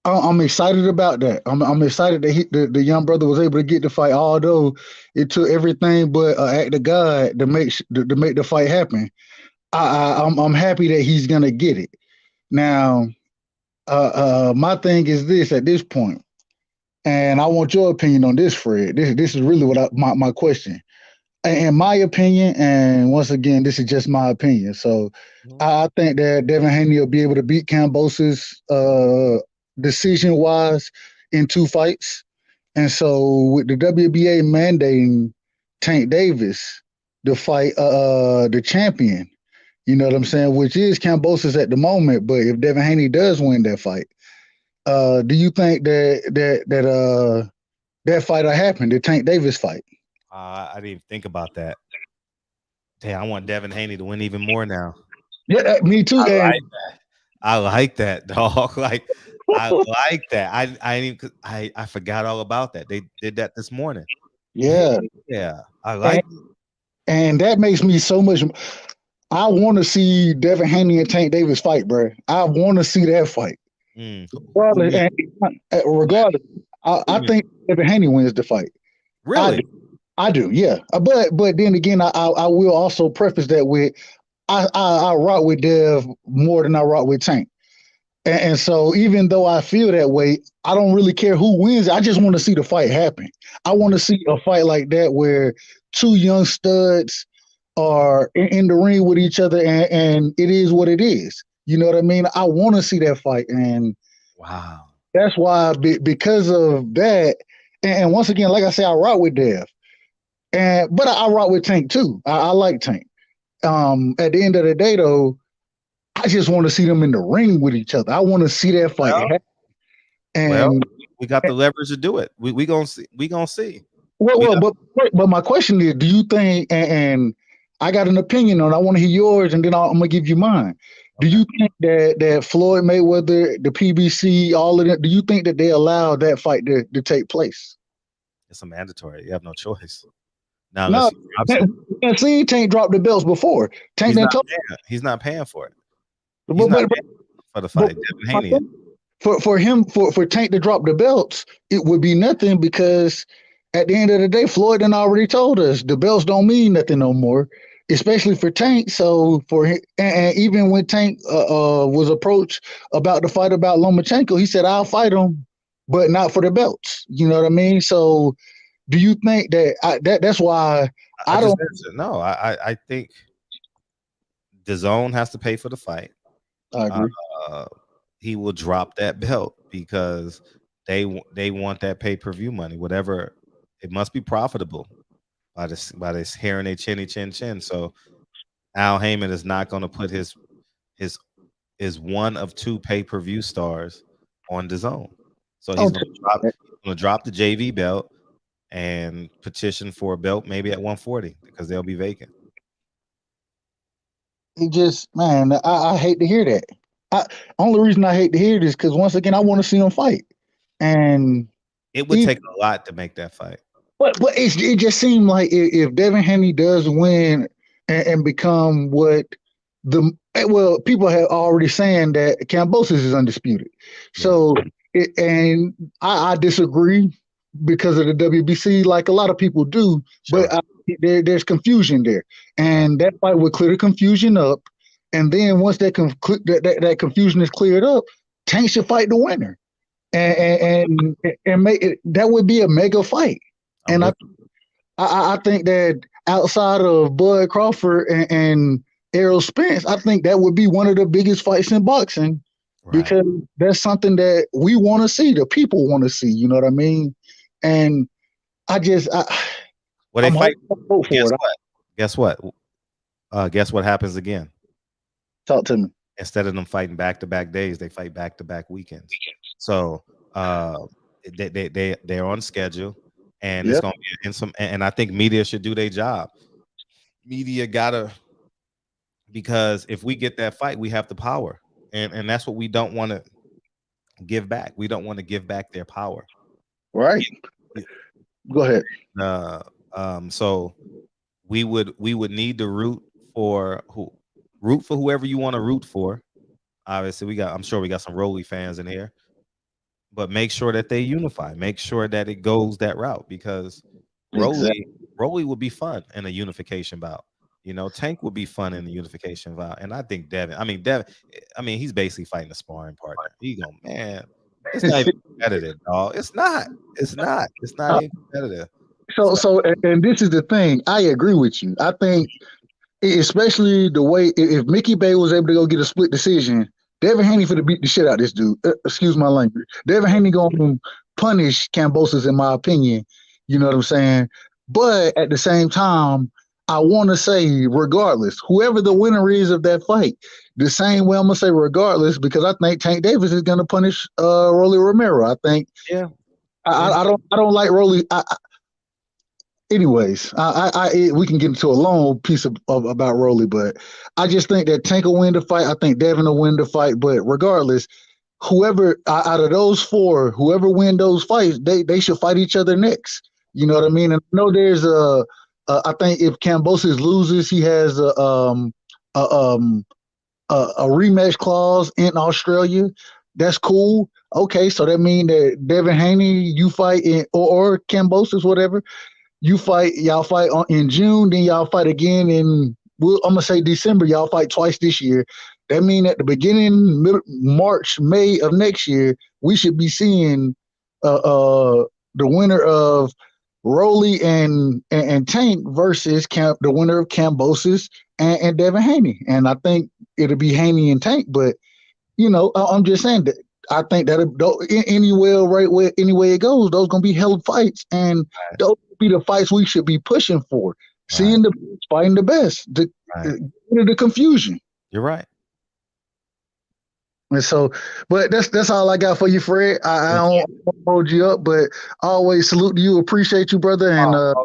I'm excited about that. I'm excited that the young brother was able to get the fight, although it took everything but an act of God to make the fight happen. I'm happy that he's gonna get it. Now, my thing is this at this point, and I want your opinion on this, Fred. This is really what my question. In my opinion, and once again, this is just my opinion. So I think that Devin Haney will be able to beat Kambosos decision-wise in 2 fights. And so with the WBA mandating Tank Davis to fight the champion, you know what I'm saying, which is Kambosos at the moment. But if Devin Haney does win that fight, do you think that fight will happen, the Tank Davis fight? I didn't even think about that. Damn, I want Devin Haney to win even more now. Yeah, me too. I like that, dog. Like, I like that. I forgot all about that. They did that this morning. Yeah. Yeah. I like it. And that makes me so much. I want to see Devin Haney and Tank Davis fight, bro. I want to see that fight. Regardless, I think Devin Haney wins the fight. Really? I do, yeah. But then again, I will also preface that with I rock with Dev more than I rock with Tank. And so even though I feel that way, I don't really care who wins. I just want to see the fight happen. I want to see a fight like that where 2 young studs are in the ring with each other and it is what it is. You know what I mean? I want to see that fight. And wow. That's why, because of that, and once again, like I say, I rock with Dev. But I rock with Tank too. I like Tank. At the end of the day, though, I just want to see them in the ring with each other. I want to see that fight happen. And we got the leverage to do it. We gonna see. But my question is, do you think? And I got an opinion on it. I want to hear yours, and then I'm gonna give you mine. Do you think that Floyd Mayweather, the PBC, all of that? Do you think that they allow that fight to take place? It's a mandatory. You have no choice. Now, and see, Tank dropped the belts before. Tank he's not paying for it. For the fight. For Tank to drop the belts, it would be nothing, because at the end of the day, Floyd done already told us the belts don't mean nothing no more, especially for Tank. So for him, and even when Tank was approached about the fight about Lomachenko, he said, "I'll fight him, but not for the belts." You know what I mean? So do you think that's why I don't? No, I think DAZN has to pay for the fight. I agree. He will drop that belt because they want that pay-per-view money. Whatever, it must be profitable by this hair in a chin. So Al Heyman is not going to put his one of 2 pay-per-view stars on DAZN. So he's going to drop the JV belt and petition for a belt maybe at 140 because they'll be vacant. It just, man, I hate to hear that. Only reason I hate to hear it is because, once again, I want to see them fight, and it would take a lot to make that fight. But it just seemed like if Devin Haney does win and become people have already saying that Kambosos is undisputed. So I disagree because of the WBC, like a lot of people do. Sure. But there's confusion there, and that fight would clear the confusion up. And then once that confusion is cleared up, Tank should fight the winner, and make it, that would be a mega fight. And I think that outside of Bud Crawford and Errol Spence, I think that would be one of the biggest fights in boxing because that's something that we want to see. The people want to see. You know what I mean? And I just, well, they I'm fight. hopeful for it. Guess what? Guess what happens again? Talk to me. Instead of them fighting back-to-back days, they fight back-to-back weekends. So they're on schedule, and it's gonna be in some. And I think media should do their job. Media gotta, because if we get that fight, we have the power, and that's what we don't want to give back. We don't want to give back their power. Right. Go ahead. So we would need to root for whoever you want to root for. Obviously, I'm sure we got some Rolly fans in here, but make sure that they unify. Make sure that it goes that route, because Rolly would be fun in a unification bout. You know, Tank would be fun in the unification bout, and I think Devin. He's basically fighting a sparring partner. Man, it's not even competitive, dog. It's not even competitive. So, and this is the thing. I agree with you. I think, especially the way, if Mickey Bay was able to go get a split decision, Devin Haney finna beat the shit out of this dude. Excuse my language. Devin Haney gonna punish Kambosos, in my opinion. You know what I'm saying? But at the same time, I want to say, regardless, whoever the winner is of that fight, the same way I'm gonna say regardless, because I think Tank Davis is gonna punish Rolly Romero. I think. Yeah. I don't like Rolly. Anyways, we can get into a long piece about Rolly, but I just think that Tank will win the fight. I think Devin will win the fight. But regardless, whoever out of those four, whoever win those fights, they should fight each other next. You know what I mean? And I know there's I think if Kambosos loses, he has a rematch clause in Australia. That's cool. Okay, so that means that Devin Haney, you fight or Kambosos, whatever. Y'all fight in June, then y'all fight again in, I'm gonna say December. Y'all fight twice this year. That means at the beginning, March, May of next year, we should be seeing the winner of Rolly and Tank versus the winner of Kambosos and Devin Haney. And I think it'll be Haney and Tank. But I'm just saying that I think that any way it goes, those gonna be held fights, and those be the fights we should be pushing for. Seeing the best, fighting the best, the confusion. You're right. And so, but that's all I got for you, Fred. I don't hold you up, but always salute to you. Appreciate you, brother. And all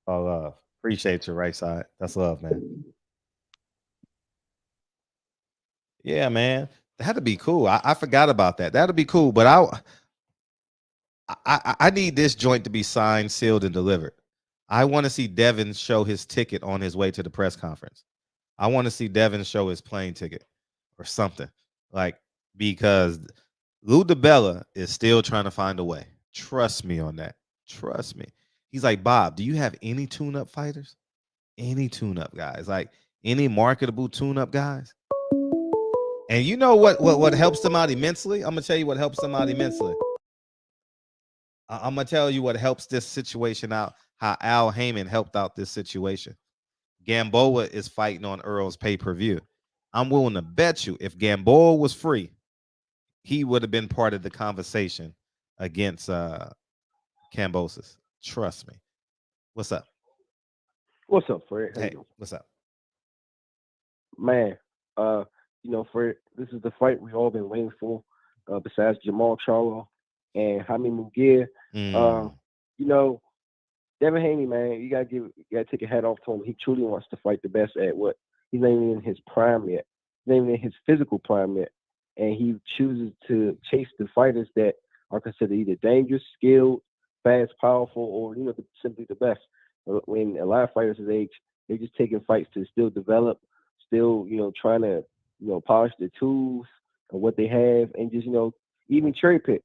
love. Appreciate you, right side. That's love, man. Yeah, man. That'd be cool. I forgot about that. That'd be cool, but I need this joint to be signed, sealed, and delivered. I want to see Devin show his ticket on his way to the press conference. I want to see Devin show his plane ticket or something, because Lou DiBella is still trying to find a way. Trust me on that. Trust me. He's like, Bob, do you have any tune-up fighters? Any tune-up guys? Like any marketable tune-up guys? And you know what helps them out immensely? I'm gonna tell you what helps them out immensely. I'm gonna tell you what helps this situation out. How Al Heyman helped out this situation. Gamboa is fighting on Earl's pay-per-view. I'm willing to bet you, if Gamboa was free, he would have been part of the conversation against Kambosos. Trust me. What's up? What's up, Fred? Hey, what's up? Man, Fred, this is the fight we've all been waiting for, besides Jamal Charlo and Jaime Munguia. Devin Haney, man, you gotta take a hat off to him. He truly wants to fight the best at what he's not even in his prime yet. He's not even in his physical prime yet. And he chooses to chase the fighters that are considered either dangerous, skilled, fast, powerful, or simply the best. When a lot of fighters his age, they're just taking fights to still develop, still trying to polish the tools and what they have, and just even cherry pick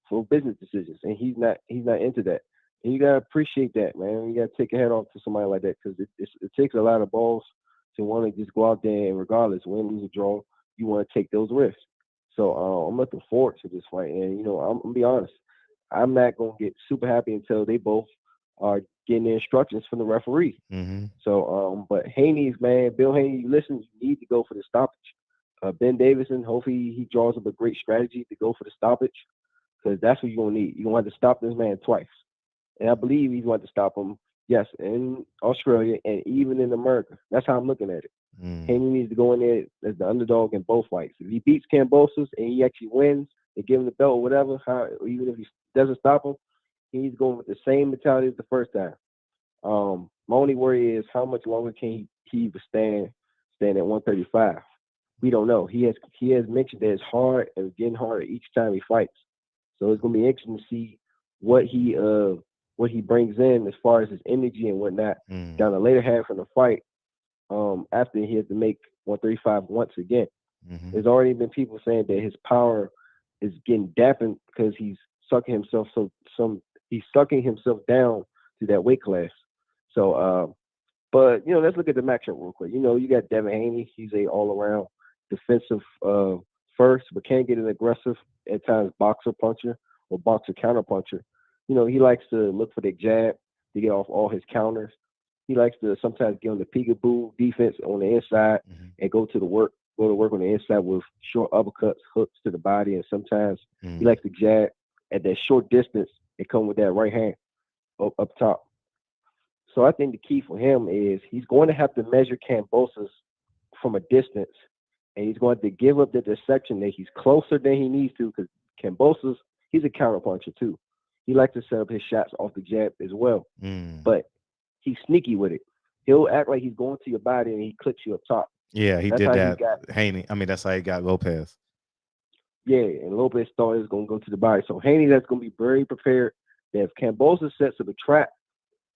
for business decisions. And he's not into that. And you gotta appreciate that, man. You gotta take a head off to somebody like that, because it takes a lot of balls to want to just go out there and, regardless, win, lose, or draw, you want to take those risks. So I'm looking forward to this fight. And I'm gonna be honest, I'm not gonna get super happy until they both are getting the instructions from the referee. Mm-hmm. So, but Haney's, man, Bill Haney, you listen, you need to go for the stoppage. Ben Davison, hopefully he draws up a great strategy to go for the stoppage, because that's what you're gonna need. You're gonna have to stop this man twice, and I believe he's going to stop him. Yes, in Australia and even in America. That's how I'm looking at it. Haney needs to go in there as the underdog in both fights. If he beats Kambosos and he actually wins, they give him the belt or whatever, even if he doesn't stop him, he's going with the same mentality as the first time. My only worry is how much longer can he stand at 135. We don't know. He has mentioned that it's hard and getting harder each time he fights. So it's gonna be interesting to see what he brings in as far as his energy and whatnot down the later half of the fight. After he has to make 135 once again. There's already been people saying that his power is getting dampened because he's sucking himself down to that weight class. So, but let's look at the matchup real quick. You got Devin Haney. He's a all-around defensive first, but can get an aggressive at times boxer puncher or boxer counter puncher. He likes to look for the jab to get off all his counters. He likes to sometimes get on the peekaboo defense on the inside and go to work on the inside with short uppercuts, hooks to the body, and sometimes he likes to jab at that short distance and come with that right hand up top. So I think the key for him is he's going to have to measure Kambosos from a distance, and he's going to give up the deception that he's closer than he needs to, because Kambosos, he's a counterpuncher too. He likes to set up his shots off the jab as well, but he's sneaky with it. He'll act like he's going to your body and he clicks you up top. Yeah, he did that. Haney. I mean, that's how he got Lopez. Yeah, and Lopez thought he was going to go to the body. So Haney, that's going to be very prepared that if Kambosos sets up a trap,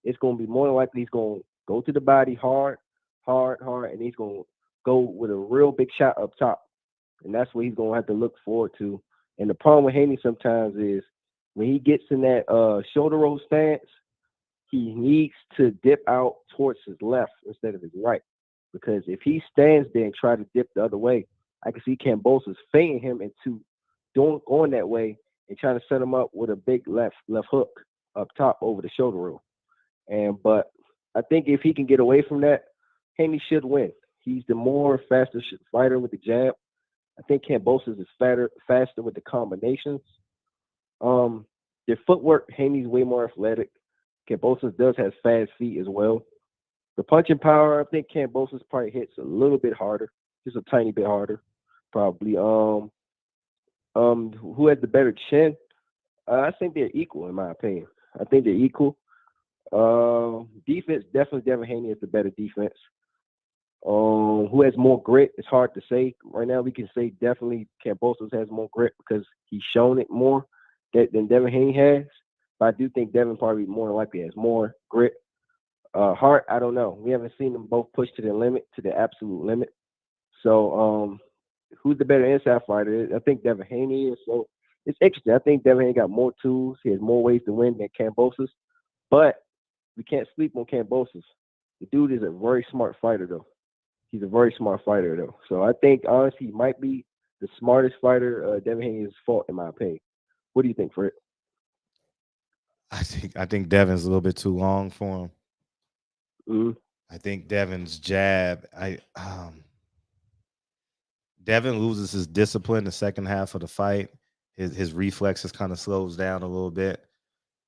it's going to be more than likely he's going to go to the body hard, and he's going to go with a real big shot up top. And that's what he's going to have to look forward to. And the problem with Haney sometimes is when he gets in that shoulder roll stance, he needs to dip out towards his left instead of his right. Because if he stands there and try to dip the other way, I can see Kambosos feinting him into going that way and trying to set him up with a big left hook up top over the shoulder roll. But I think if he can get away from that, Haney should win. He's the more faster fighter with the jab. I think Kambosos is faster with the combinations. Their footwork, Haney's way more athletic. Kambosos does have fast feet as well. The punching power, I think Kambosos probably hits a little bit harder, just a tiny bit harder, probably. Who has the better chin? I think they're equal in my opinion. I think they're equal. Defense, definitely Devin Haney has the better defense. Who has more grit? It's hard to say. Right now, we can say definitely Kambosos has more grit because he's shown it more than Devin Haney has. But I do think Devin probably more than likely has more grit. Hart, I don't know. We haven't seen them both push to the limit, to the absolute limit. So, who's the better inside fighter? I think Devin Haney is. So it's interesting. I think Devin Haney got more tools. He has more ways to win than Kambosos. But we can't sleep on Kambosos. The dude is a very smart fighter, though. He's a very smart fighter, though. So I think, honestly, he might be the smartest fighter Devin Haney has fought, in my opinion. What do you think, Fred? I think Devin's a little bit too long for him. I think Devin's jab. Devin loses his discipline the second half of the fight. His reflexes kind of slows down a little bit.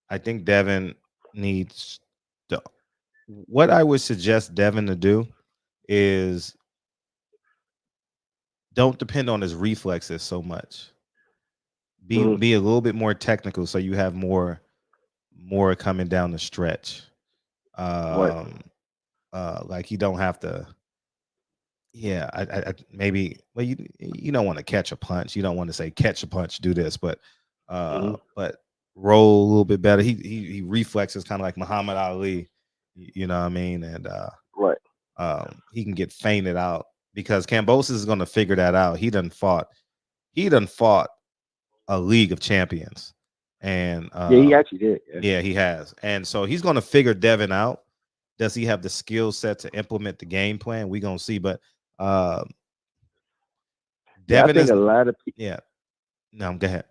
I think Devin needs to. What I would suggest Devin to do is don't depend on his reflexes so much. Be a little bit more technical, so you have more coming down the stretch. Like you don't have to. Yeah, I maybe. Well, you don't want to catch a punch. You don't want to say catch a punch, do this, but roll a little bit better. He reflexes kind of like Muhammad Ali. You know what I mean? And he can get feinted out because Kambosos is going to figure that out. He done fought a League of Champions, and he actually did. Yeah, he has, and so he's going to figure Devin out. Does he have the skill set to implement the game plan? We're going to see, but Devin I think a lot of people. Yeah, no, go ahead.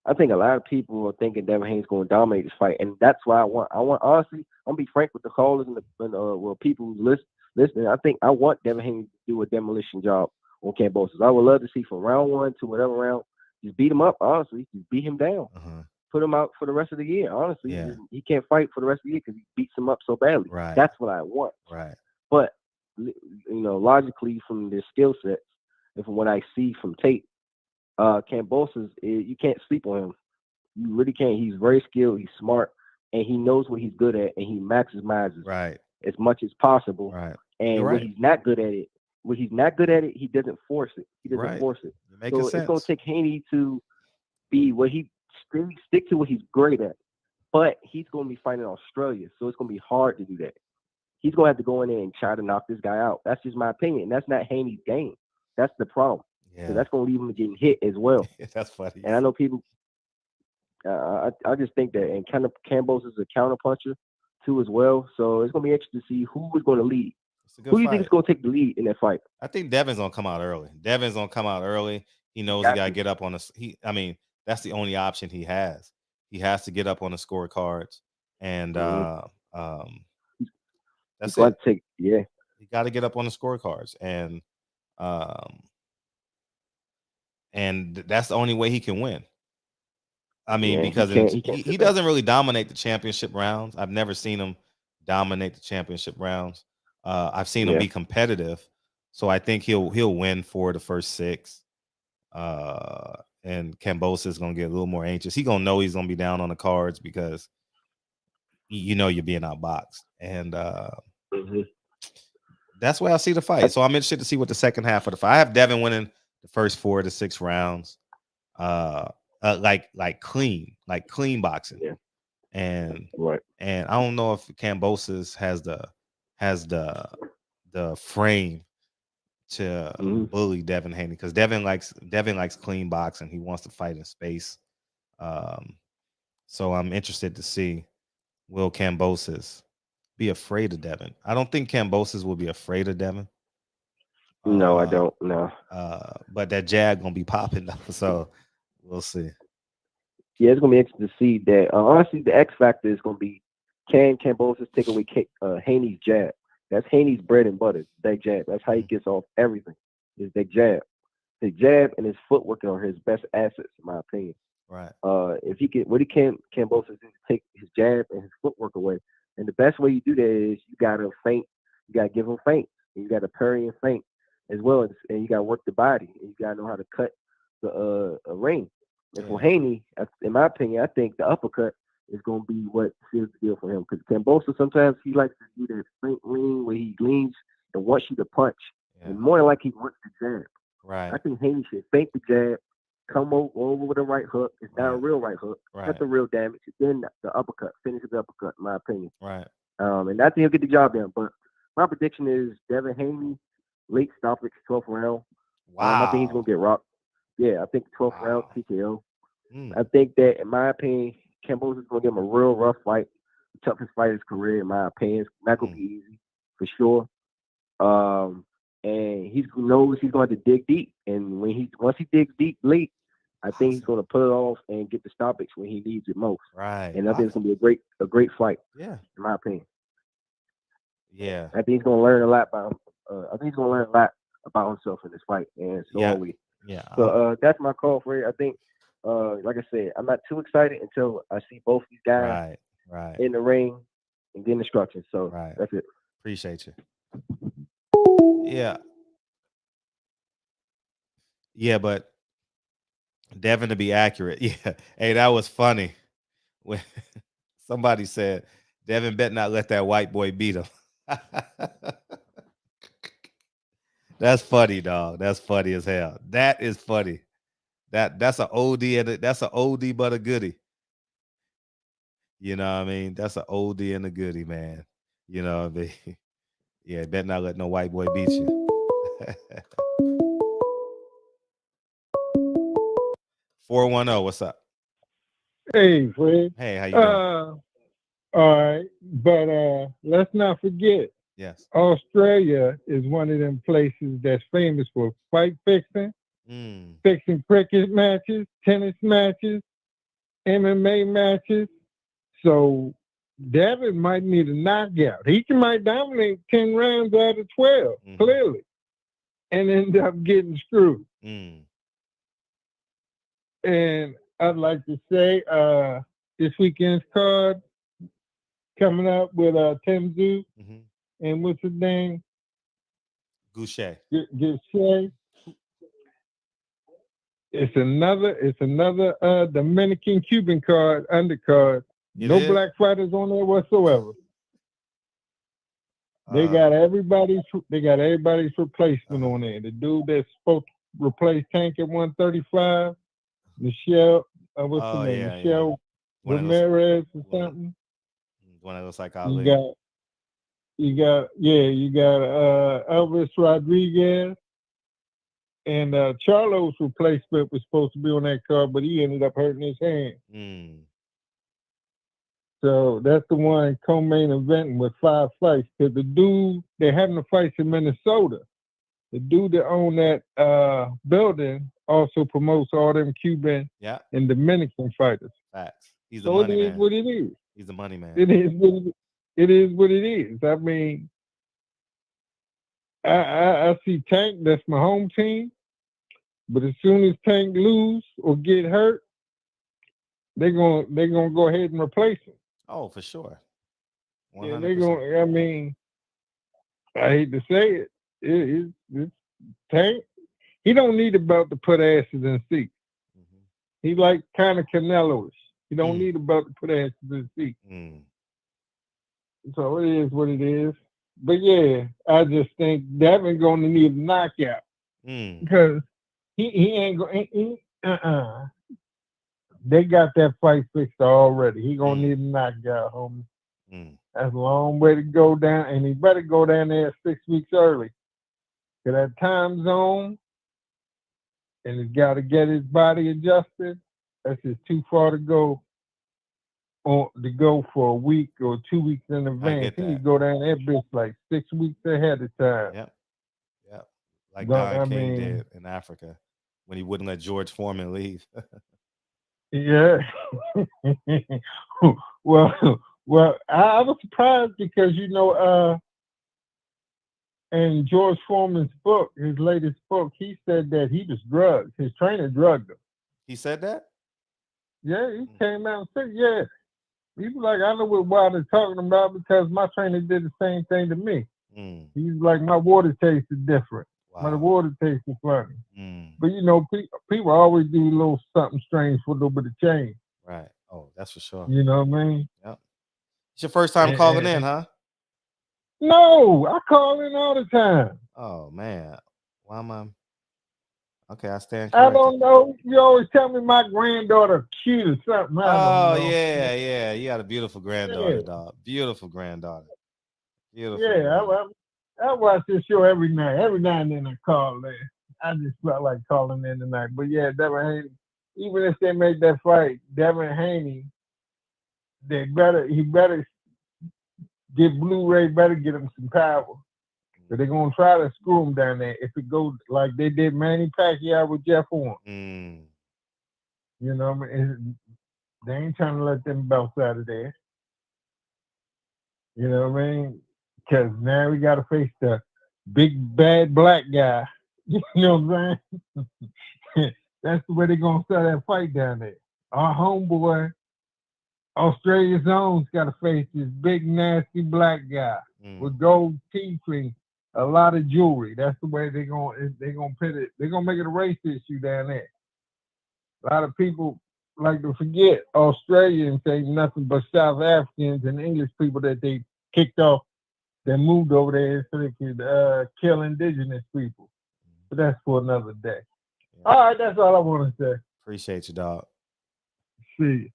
I think a lot of people are thinking Devin Haney's going to dominate this fight, and that's why I want honestly, I'm gonna be frank with the callers and people who listening. I think I want Devin Haney to do a demolition job on Kambosos. I would love to see from round 1 to whatever round, just beat him up, honestly. Just beat him down. Put him out for the rest of the year, honestly. He can't fight for the rest of the year because he beats him up so badly. Right. That's what I want. Right. But, logically from their skill sets and from what I see from tape, Kambosos, you can't sleep on him. You really can't. He's very skilled. He's smart. And he knows what he's good at. And he maximizes as much as possible. Right. And when he's not good at it, he doesn't force it. He doesn't force it. So it's going to take Haney to be what he stick to what he's great at. But he's going to be fighting Australia. So it's going to be hard to do that. He's going to have to go in there and try to knock this guy out. That's just my opinion. That's not Haney's game. That's the problem. Yeah. So that's going to leave him getting hit as well. That's funny. And I know people, I just think that, and kind of Kambosos is a counterpuncher too as well. So it's going to be interesting to see who is going to lead. Who do you think is going to take the lead in that fight? I think Devin's going to come out early. He knows he got to get up on that's the only option he has. He has to get up on the scorecards, and that's it. He got to get up on the scorecards, and that's the only way he can win. Because he doesn't really dominate the championship rounds. I've never seen him dominate the championship rounds. I've seen him be competitive, so I think he'll win for the first 6. And Kambosos is gonna get a little more anxious. He's gonna know he's gonna be down on the cards because you're being outboxed, and that's where I see the fight. So I'm interested to see what the second half of the fight. I have Devin winning the first 4 to 6 rounds, like clean boxing, and I don't know if Kambosos has the frame to bully Devin Haney, because Devin likes clean boxing. He wants to fight in space. So I'm interested to see, will Kambosos be afraid of Devin? I don't think Kambosos will be afraid of Devin. No, I don't. No. But that jab gonna be popping though, so we'll see. Yeah, it's gonna be interesting to see that. Honestly, the X factor is gonna be, can Kambosos take away Haney's jab? That's Haney's bread and butter, that jab. That's how he gets off everything, is that jab. His jab and his footwork are his best assets, in my opinion. Right. If he can, Kambosos do to take his jab and his footwork away. And the best way you do that is you gotta feint. You gotta give him feint. And you gotta parry and feint as well, and you gotta work the body. And you gotta know how to cut the ring. And for Haney, in my opinion, I think the uppercut is going to be what seals the deal for him. Because Kambosos, sometimes he likes to do that faint lean where he leans and wants you to punch. And more than likely, he wants the jab. Right. I think Haney should feint the jab, come over with a right hook. It's not a real right hook. Cut the real damage. And then the uppercut. Finish the uppercut, in my opinion. Right. And I think he'll get the job done. But my prediction is Devin Haney, late stoppage, 12th round. Wow. I think he's going to get rocked. Yeah, I think 12th round TKO. I think that, in my opinion, Kambosos is going to give him a real rough fight. The toughest fight of his career, in my opinion. It's not going to be easy, for sure. And he knows he's going to dig deep. And once he digs deep late, I think he's going to put it off and get the stoppage when he needs it most. Right. And I think it's going to be a great fight. Yeah. In my opinion. Yeah. I think he's going to learn a lot about himself in this fight. And so are we. Yeah. So that's my call for it. I think, like I said, I'm not too excited until I see both these guys in the ring and get instructions. So that's it. Appreciate you. Yeah. Yeah, but Devin, to be accurate, hey, that was funny when somebody said Devin better not let that white boy beat him. That's funny, dog. That's funny as hell. That is funny. That's an oldie that's an oldie but a goodie. You know what I mean? That's an oldie and a goodie, man. You know what I mean? Yeah, better not let no white boy beat you. 410, what's up? Hey, Fred. Hey, how you doing? All right, but let's not forget. Yes. Australia is one of them places that's famous for fight fixing, fixing cricket matches, tennis matches, MMA matches. So Devin might need a knockout. He might dominate 10 rounds out of 12, clearly. and end up getting screwed. Mm. And I'd like to say this weekend's card coming up with Tim Zoo and what's his name? Goucher. Goucher. It's another Dominican Cuban card, undercard. No black fighters on there whatsoever. They got everybody's replacement on there. The dude that's supposed to replace Tank at 135, Michelle, what's her name? Michelle Ramirez or something. One of those like Ali. You got Elvis Rodriguez. And Charlo's replacement was supposed to be on that card, but he ended up hurting his hand. So that's the one co-main eventing with 5 fights. Because the dude, they're having the fights in Minnesota. The dude that owned that building also promotes all them Cuban and Dominican fighters. Facts. He's the money man. It is what it is. He's the money man. It is what it is. I mean, I see Tank, that's my home team. But as soon as Tank lose or get hurt, they're gonna go ahead and replace him. Oh, for sure. 100%. Yeah, they're gonna. I mean, I hate to say it, it's Tank. He don't need a belt to put asses in seats. He like kind of Canelo-ish. He don't need a belt to put asses in seats. So it is what it is. But yeah, I just think Devin gonna need a knockout because he ain't going. They got that fight fixed already. He gonna need a knockout, homie. That's a long way to go down, and he better go down there 6 weeks early. Cause that time zone, and he's got to get his body adjusted. That's just too far to go. To go for a week or 2 weeks in advance. He need to go down that bitch like 6 weeks ahead of time. Yep. Like Don King did in Africa when he wouldn't let George Foreman leave. Yeah. well, I was surprised because in George Foreman's book, his latest book, he said that he was drugged. His trainer drugged him. He said that? Yeah, he came out and said, yeah. He was like, I know what Wilder is talking about because my trainer did the same thing to me. He's like, my water taste is different. Wow. My water taste is funny. But people always do a little something strange for a little bit of change. Right. Oh, that's for sure. You know what I mean? Yep. It's your first time calling in, huh? No, I call in all the time. Oh man. Why am I? Okay, I stand corrected. I don't know. You always tell me my granddaughter cute or something. Oh, yeah. You got a beautiful granddaughter, dog. Beautiful granddaughter. Beautiful. Yeah, I watch this show every night. Every now and then I call in. I just felt like calling in tonight. But yeah, Devin Haney, even if they make that fight, Devin Haney, he better get Blu-ray, better get him some power. So they're going to try to screw him down there if it goes like they did Manny Pacquiao with Jeff Horn. You know what I mean? They ain't trying to let them belts out of there. You know what I mean? Because now we got to face the big, bad black guy. You know what I'm saying? That's the way they're going to start that fight down there. Our homeboy, Australia's own's got to face this big, nasty black guy with gold teeth and a lot of jewelry. That's the way they're gonna put it. They're gonna make it a race issue down there. A lot of people like to forget Australians ain't nothing but South Africans and English people that they kicked off that moved over there so they could kill indigenous people. But that's for another day. Yeah. All right, that's all I want to say. Appreciate you, dog. See you.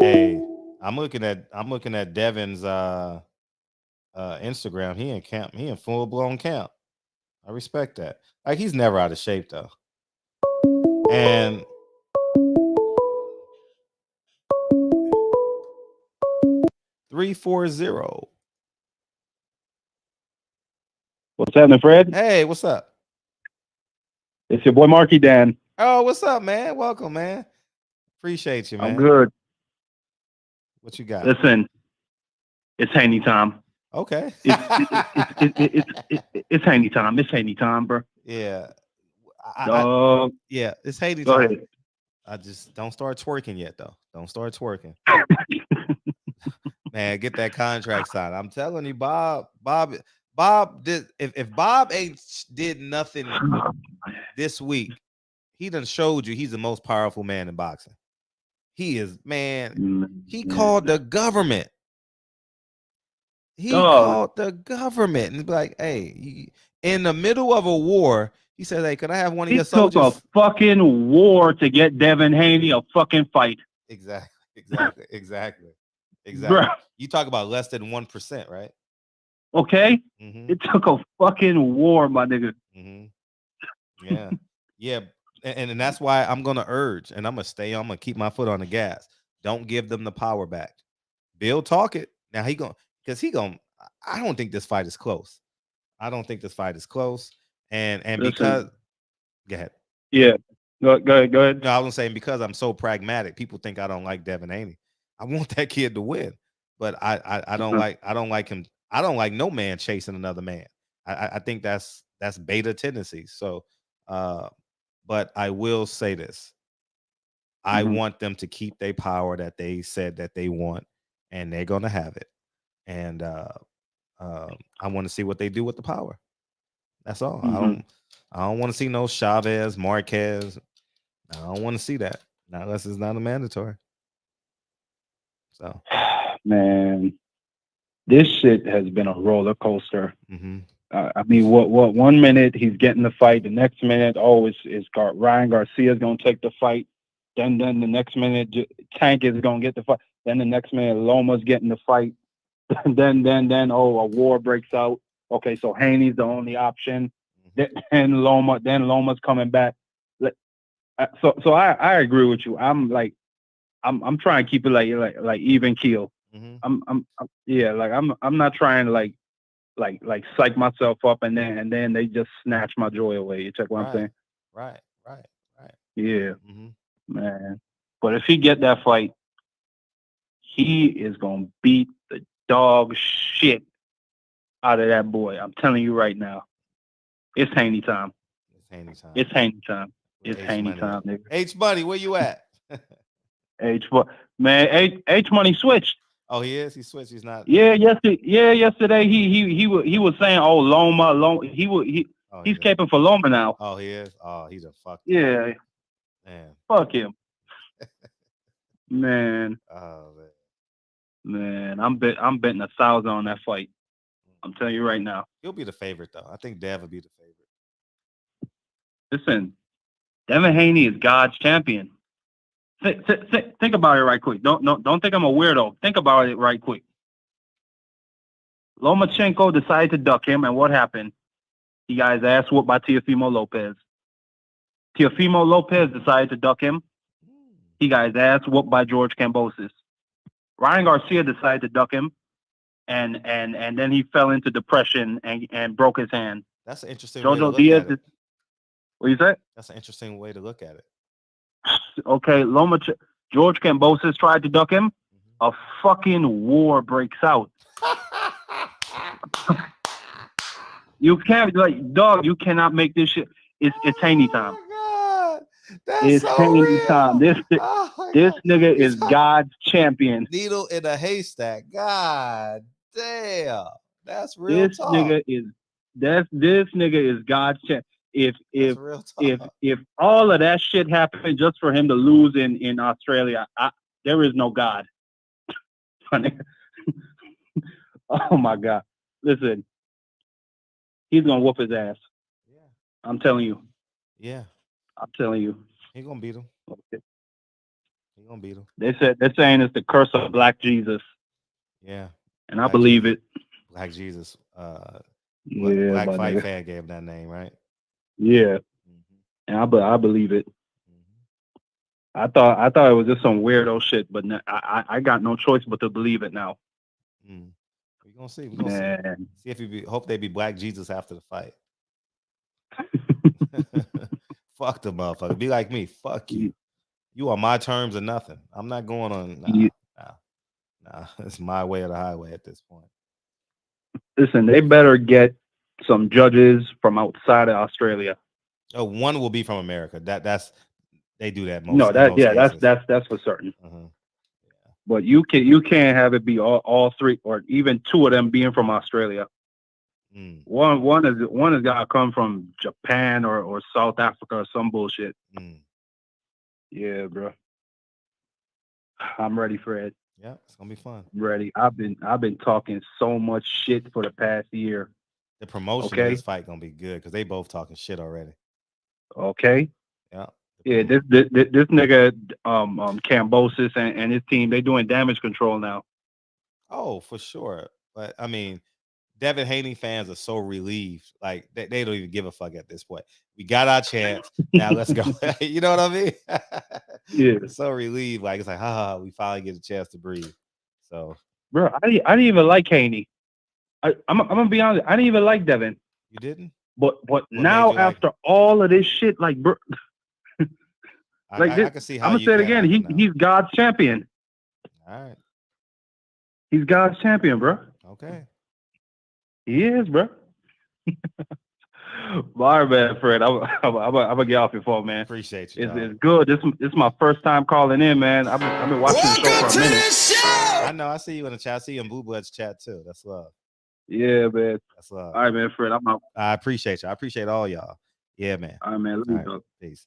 Hey, I'm looking at Devin's Instagram. He in camp. He in full blown camp. I respect that. Like he's never out of shape though. And 340. What's happening, Fred? Hey, what's up? It's your boy Marky Dan. Oh, what's up, man? Welcome, man. Appreciate you, man. I'm good. What you got? Listen, it's Haney time. Okay. It's Haney time. It's Haney time, bro. Yeah. Yeah, it's Haney Go time. ahead. I just don't start twerking yet, though. Don't start twerking. Man, get that contract signed. I'm telling you, Bob did. If Bob ain't did nothing this week, he done showed you he's the most powerful man in boxing. He is, man. He called the government. He called the government and be like, hey, in the middle of a war, he said, hey, can I have one of your soldiers? He took a fucking war to get Devin Haney a fucking fight. Exactly. Bruh. You talk about less than 1%, right? Okay. It took a fucking war, my nigga. Yeah. And that's why I'm gonna urge, and I'm gonna keep my foot on the gas. Don't give them the power back. Bill talk it. Now I don't think this fight is close. And Listen, because go ahead. Yeah. Go ahead. No, I was saying because I'm so pragmatic, people think I don't like Devin Haney. I want that kid to win, but I don't like him. I don't like no man chasing another man. I think that's beta tendencies. So, but I will say this: I want them to keep their power that they said that they want, and they're gonna have it. And I want to see what they do with the power. That's all. I don't want to see no Chavez, Marquez. I don't want to see that. Not unless it's not a mandatory. So, man, this shit has been a roller coaster. I mean, what 1 minute he's getting the fight, the next minute, Ryan Garcia's gonna take the fight. Then the next minute, Tank is gonna get the fight. Then the next minute, Loma's getting the fight. then a war breaks out. Okay, so Haney's the only option. Then Loma's coming back. So I agree with you. I'm trying to keep it like even keel. I'm not trying to like psych myself up and then they just snatch my joy away. You check what I'm saying? Right. Yeah, man. But if he get that fight, he is gonna beat the dog shit out of that boy. I'm telling you right now. It's Haney time. It's Haney time, nigga. H Money, where you at? H Money switched. Oh, he is. He switched. He's not. Yeah, yesterday he was saying, oh, Loma. He's caping for Loma now. Oh, he is. Oh, he's a fuck. Yeah, man. Fuck him, man. Oh man, I'm betting 1,000 on that fight. I'm telling you right now. He'll be the favorite though. I think Dev will be the favorite. Listen, Devin Haney is God's champion. Think about it right quick. Don't think I'm a weirdo. Think about it right quick. Lomachenko decided to duck him, and what happened? He got his ass whooped by Teofimo Lopez. Teofimo Lopez decided to duck him. He got his ass whooped by George Kambosos. Ryan Garcia decided to duck him, and then he fell into depression and broke his hand. That's an interesting way to look at it. What you say? That's an interesting way to look at it. Okay, George Kambosos tried to duck him. A fucking war breaks out. You can't dog. You cannot make this shit. It's Haney time. It's so Haney time. This nigga is God's champion. Needle in a haystack. God damn, that's real talk. This nigga is God's champion. If all of that shit happened just for him to lose in Australia, there is no God. Oh my God! Listen, he's gonna whoop his ass. Yeah, I'm telling you. Yeah, I'm telling you. He's gonna beat him. Okay. He's gonna beat him. They're saying it's the curse of Black Jesus. Yeah, and I believe it. Black Jesus. Yeah, Black Fight Fan gave him that name, right? Yeah, and I believe it. I thought it was just some weirdo shit, but I got no choice but to believe it now. We're gonna see. We're gonna see if hope they be Black Jesus after the fight. Fuck the motherfucker. Be like me. Fuck you. You on my terms or nothing. I'm not going on. Nah. It's my way or the highway at this point. Listen, they better get some judges from outside of Australia. Oh, one will be from America. That's they do that No, in most cases. that's for certain. But you can't have it be all three or even two of them being from Australia. One is gotta come from Japan or South Africa or some bullshit. Yeah, bro. I'm ready for it. Yeah, it's gonna be fun. Ready. I've been talking so much shit for the past year. The promotion of this fight gonna be good because they both talking shit already. Okay. Yeah. Yeah, this nigga Kambosos and his team, they doing damage control now. Oh, for sure. But I mean, Devin Haney fans are so relieved. Like they don't even give a fuck at this point. We got our chance. Now let's go. You know what I mean? Yeah. They're so relieved. Like it's like, we finally get a chance to breathe. So, bro, I didn't even like Haney. I'm gonna be honest. I didn't even like Devin. You didn't? But now after all of this shit, like, bro, like I can see how I'm gonna say it again. He's God's champion. All right. He's God's champion, bro. Okay. He is, bro. All right, man, Fred. I'm gonna get off your phone, man. Appreciate you. It's good. This is my first time calling in, man. I've been watching the show for a minute. I know. I see you in the chat. I see you in Boo Bud's chat too. That's love. Yeah, man. That's love. All right, man, Fred. I'm out. I appreciate you. I appreciate all y'all. Yeah, man. All right, man. Let me go. Peace.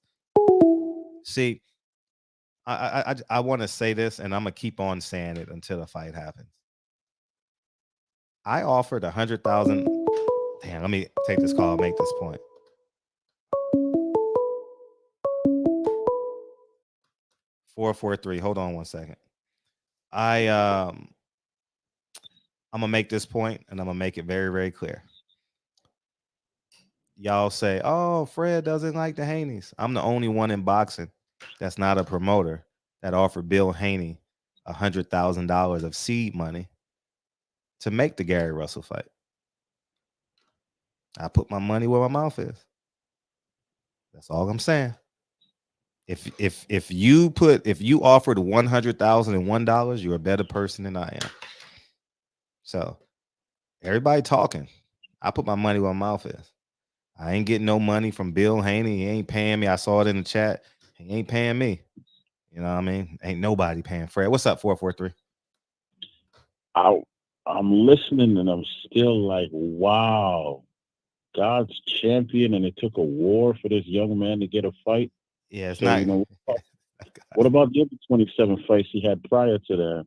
See, I want to say this, and I'm gonna keep on saying it until the fight happens. I offered 100,000. Damn, let me take this call and make this point. $443. Hold on one second. I'm gonna make this point, and I'm gonna make it very, very clear. Y'all say, "Oh, Fred doesn't like the Haneys." I'm the only one in boxing that's not a promoter that offered Bill Haney $100,000 of seed money to make the Gary Russell fight. I put my money where my mouth is. That's all I'm saying. If you offered $100,001, you're a better person than I am. So everybody talking. I put my money where my mouth is. I ain't getting no money from Bill Haney. He ain't paying me. I saw it in the chat. He ain't paying me. You know what I mean? Ain't nobody paying Fred. What's up, 443? I'm listening and I'm still like, wow, God's champion, and it took a war for this young man to get a fight. Yeah, it's not. You know, what about the other 27 fights he had prior to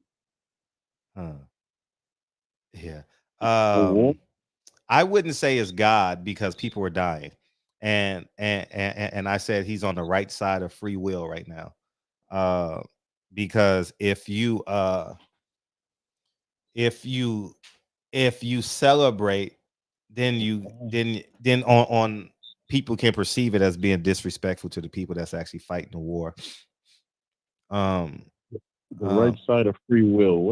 that? Yeah. I wouldn't say it's God because people were dying. And I said he's on the right side of free will right now. Because if you celebrate, then on people can perceive it as being disrespectful to the people that's actually fighting the war. The right side of free will.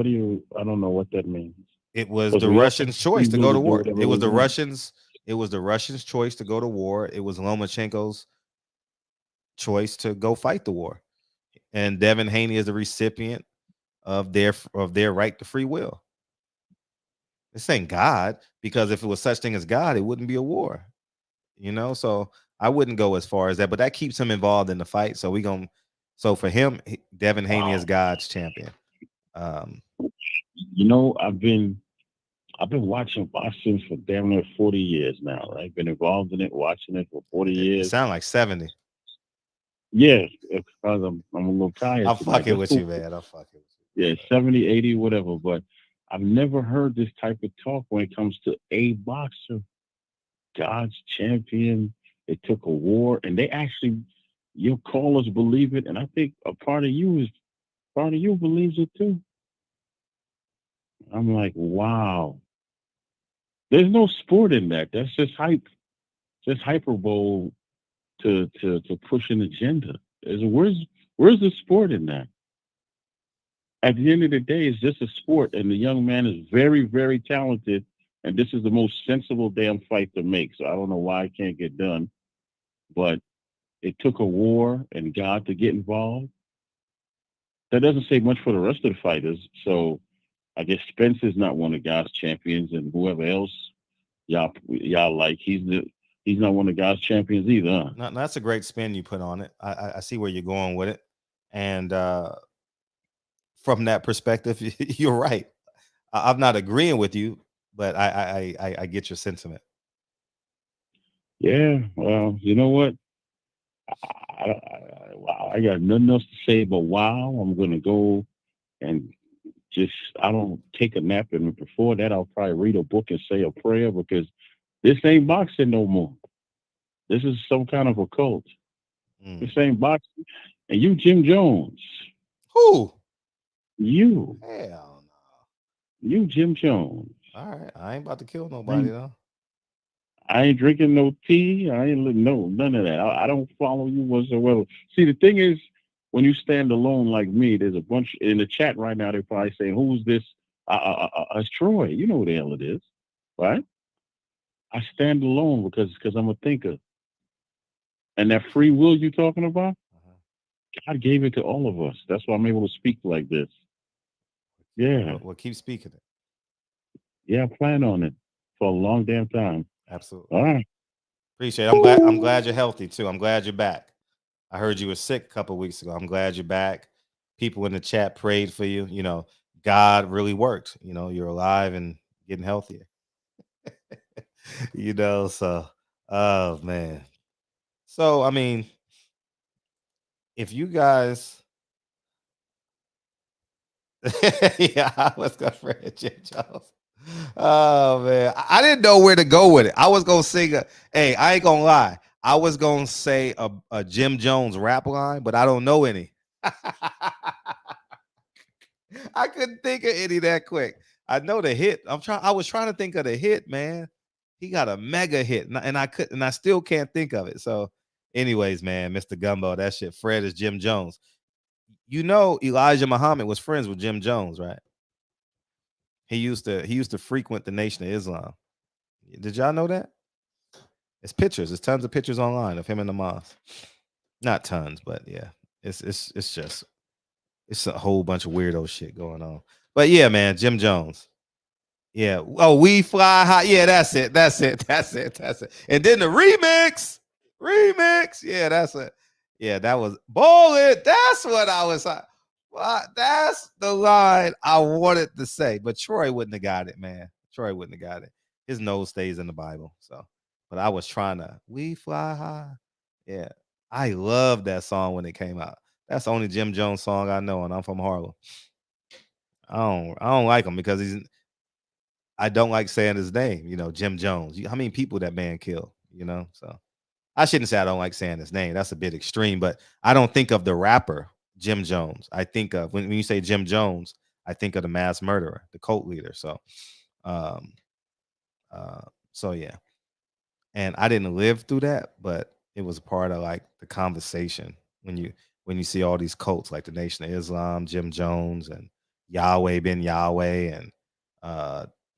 I don't know what that means. It was the Russians' choice to go to war. It was the Russians' choice to go to war. It was Lomachenko's choice to go fight the war. And Devin Haney is the recipient of their right to free will. This ain't God, because if it was such thing as God, it wouldn't be a war. You know, so I wouldn't go as far as that, but that keeps him involved in the fight. So for him, Devin Haney is God's champion. You know, I've been watching boxing for damn near 40 years now, right? Been involved in it, watching it for 40 years. It sounds like 70. Yeah, because I'm a little tired. I'm fucking with you, man. I'm fucking with you. Yeah, 70, 80, whatever. But I've never heard this type of talk when it comes to a boxer. God's champion. It took a war, and they actually, your callers believe it, and I think a part of you believes it too. I'm like, wow. There's no sport in that. That's just hype, just hyperbole to push an agenda. Where's the sport in that? At the end of the day, it's just a sport, and the young man is very, very talented, and this is the most sensible damn fight to make. So I don't know why it can't get done, but it took a war and God to get involved. That doesn't say much for the rest of the fighters. So I guess Spence is not one of God's champions, and whoever else y'all like, he's he's not one of God's champions either. Huh? No, that's a great spin you put on it. I see where you're going with it, and from that perspective, you're right. I'm not agreeing with you, but I get your sentiment. Yeah, well, you know what? I got nothing else to say but wow. I'm gonna go and just I don't take a nap, and before that, I'll probably read a book and say a prayer because this ain't boxing no more. This is some kind of a cult. This ain't boxing. And you, Jim Jones. Who? You. Hell no. You, Jim Jones. All right, I ain't about to kill nobody though. I ain't drinking no tea. I ain't none of that. I don't follow you whatsoever. See, the thing is, when you stand alone like me, there's a bunch in the chat right now. They're probably saying, "Who's this?" It's Troy. You know who the hell it is, right? I stand alone because I'm a thinker, and that free will you talking about, God gave it to all of us. That's why I'm able to speak like this. Yeah. Well, keep speaking it. Yeah, I plan on it for a long damn time. Absolutely. All right. Appreciate it. I'm glad you're healthy too. I'm glad you're back. I heard you were sick a couple of weeks ago. I'm glad you're back. People in the chat prayed for you. You know, God really worked. You know, you're alive and getting healthier. You know, so oh man. So I mean, if you guys yeah, I was gonna friend Jim Jones. Oh man, I didn't know where to go with it. I was gonna sing hey, I ain't gonna lie. I was gonna say a Jim Jones rap line, but I don't know any. I couldn't think of any that quick. I know the hit. I was trying to think of the hit, man. He got a mega hit, and I still can't think of it. So, anyways, man, Mr. Gumbo, that shit. Fred is Jim Jones. You know, Elijah Muhammad was friends with Jim Jones, right? He used to frequent the Nation of Islam. Did y'all know that? It's pictures. There's tons of pictures online of him in the mosque. Not tons, but yeah, it's just it's a whole bunch of weirdo shit going on. But yeah, man, Jim Jones. Yeah. Oh, we fly high. Yeah, that's it. That's it. And then the remix. Yeah, that's it. Yeah, that was Bullet. That's what I was. That's the line I wanted to say, but Troy wouldn't have got it, man. Troy wouldn't have got it. His nose stays in the Bible. So, but I was trying to. We fly high. Yeah, I love that song when it came out. That's the only Jim Jones song I know, and I'm from Harlem. I don't like him because I don't like saying his name, you know, Jim Jones. How many people that man killed, you know? So I shouldn't say I don't like saying his name. That's a bit extreme, but I don't think of the rapper Jim Jones. I think of when you say Jim Jones, I think of the mass murderer, the cult leader. So so yeah. And I didn't live through that, but it was a part of like the conversation when you see all these cults like the Nation of Islam, Jim Jones, and Yahweh Ben Yahweh, and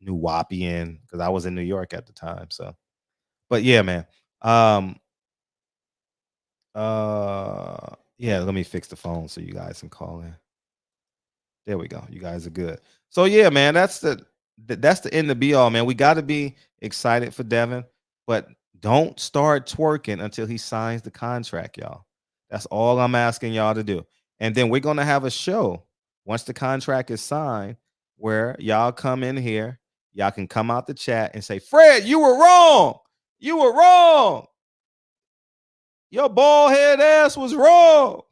New Wapian, because I was in New York at the time. So, but yeah, man. Yeah, let me fix the phone so you guys can call in. There we go. You guys are good. So yeah, man, that's the end of be all, man. We got to be excited for Devin, but don't start twerking until he signs the contract, y'all. That's all I'm asking y'all to do. And then we're gonna have a show once the contract is signed, where y'all come in here, y'all can come out the chat and say, Fred, you were wrong. You were wrong. Your bald head ass was wrong.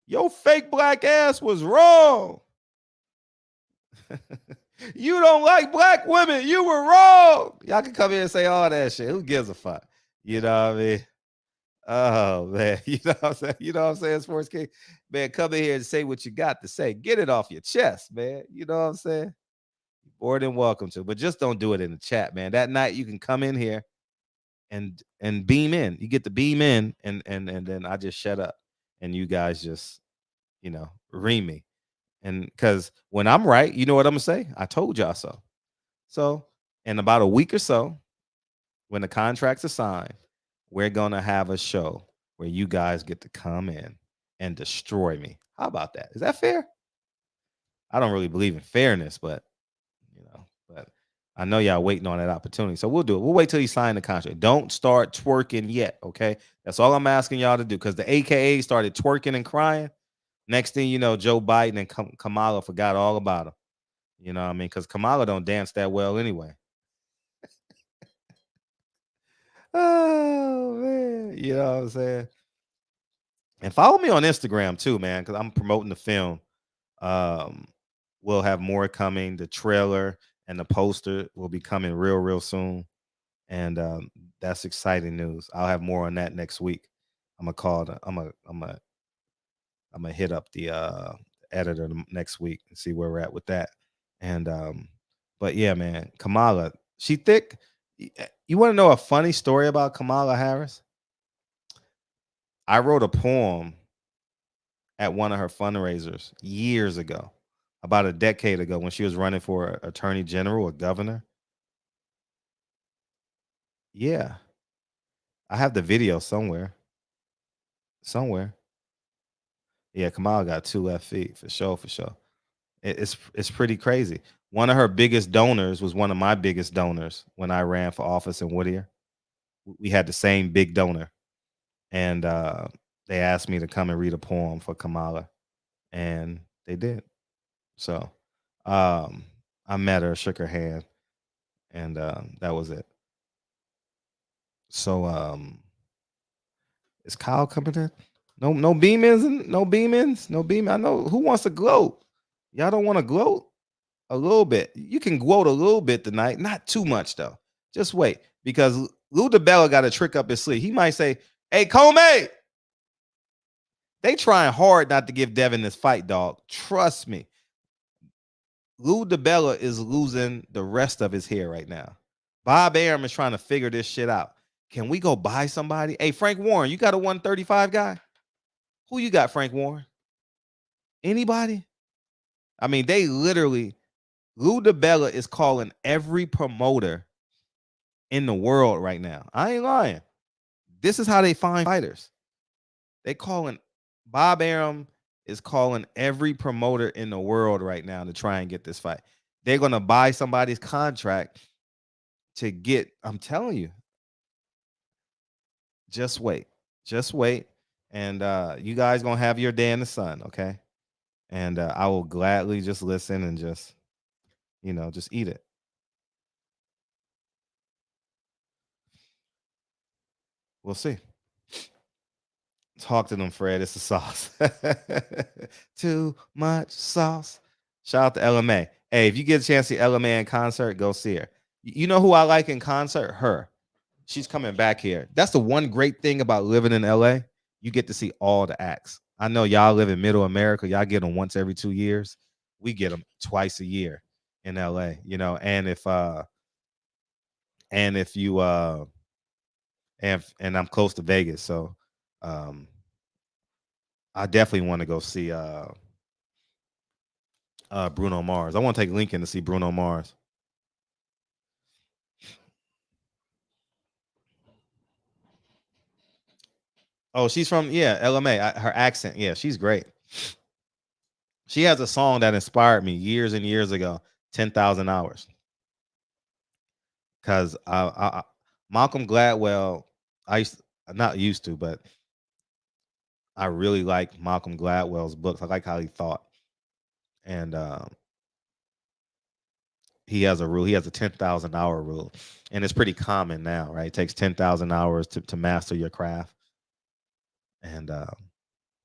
Your fake black ass was wrong. You don't like black women. You were wrong. Y'all can come here and say all that shit. Who gives a fuck? You know what I mean? Oh man, you know what I'm saying? You know what I'm saying, Sports King? Man, come in here and say what you got to say. Get it off your chest, man. You know what I'm saying? More than welcome to, but just don't do it in the chat, man. That night you can come in here and beam in. You get to beam in, and then I just shut up, and you guys just, you know, ream me. And because when I'm right, you know what I'm gonna say? I told y'all so. So in about a week or so, when the contracts are signed, we're gonna have a show where you guys get to come in and destroy me. How about that? Is that fair? I don't really believe in fairness, but you know, but I know y'all waiting on that opportunity, so we'll do it. We'll wait till you sign the contract. Don't start twerking yet, okay? That's all I'm asking y'all to do, because the AKA started twerking and crying. Next thing you know, Joe Biden and Kamala forgot all about him. You know what I mean? Because Kamala don't dance that well anyway. Oh man, you know what I'm saying? And follow me on Instagram too, man, because I'm promoting the film. We'll have more coming. The trailer and the poster will be coming real soon, and that's exciting news. I'll have more on that next week. I'm gonna hit up the editor next week and see where we're at with that. And but yeah, man, Kamala, she thick. You want to know a funny story about Kamala Harris? I wrote a poem at one of her fundraisers years ago, about a decade ago, when she was running for attorney general or governor. Yeah, I have the video somewhere. Yeah, Kamala got 2 left feet for sure. It's pretty crazy. One of her biggest donors was one of my biggest donors when I ran for office in Whittier. We had the same big donor, and they asked me to come and read a poem for Kamala, and they did. So I met her, shook her hand, and that was it. So is Kyle coming in? No beamins, no beamins, no beam. I know who wants to gloat. Y'all don't want to gloat a little bit. You can gloat a little bit tonight, not too much though. Just wait, because Lou DeBella got a trick up his sleeve. He might say, "Hey, Comey." They trying hard not to give Devin this fight, dog. Trust me. Lou DeBella is losing the rest of his hair right now. Bob Arum is trying to figure this shit out. Can we go buy somebody? Hey, Frank Warren, you got a 135 guy? Who you got, Frank Warren? Anybody? I mean, they literally, Lou DeBella is calling every promoter in the world right now. I ain't lying. This is how they find fighters. They calling, Bob Arum is calling every promoter in the world right now to try and get this fight. They're going to buy somebody's contract to get, I'm telling you, just wait. And you guys going to have your day in the sun, okay? And I will gladly just listen and just, just eat it. We'll see. Talk to them, Fred. It's the sauce. Too much sauce. Shout out to LMA. Hey, if you get a chance to see LMA in concert, go see her. You know who I like in concert? Her. She's coming back here. That's the one great thing about living in LA. You get to see all the acts. I know y'all live in Middle America. Y'all get them once every 2 years. We get them twice a year in LA. And if you and I'm close to Vegas, so I definitely want to go see Bruno Mars. I want to take Lincoln to see Bruno Mars. Oh, she's from LMA. Her accent, she's great. She has a song that inspired me years and years ago, 10,000 Hours. Because Malcolm Gladwell, but I really like Malcolm Gladwell's books. I like how he thought. And he has a rule. He has a 10,000 hour rule. And it's pretty common now, right? It takes 10,000 hours to master your craft. And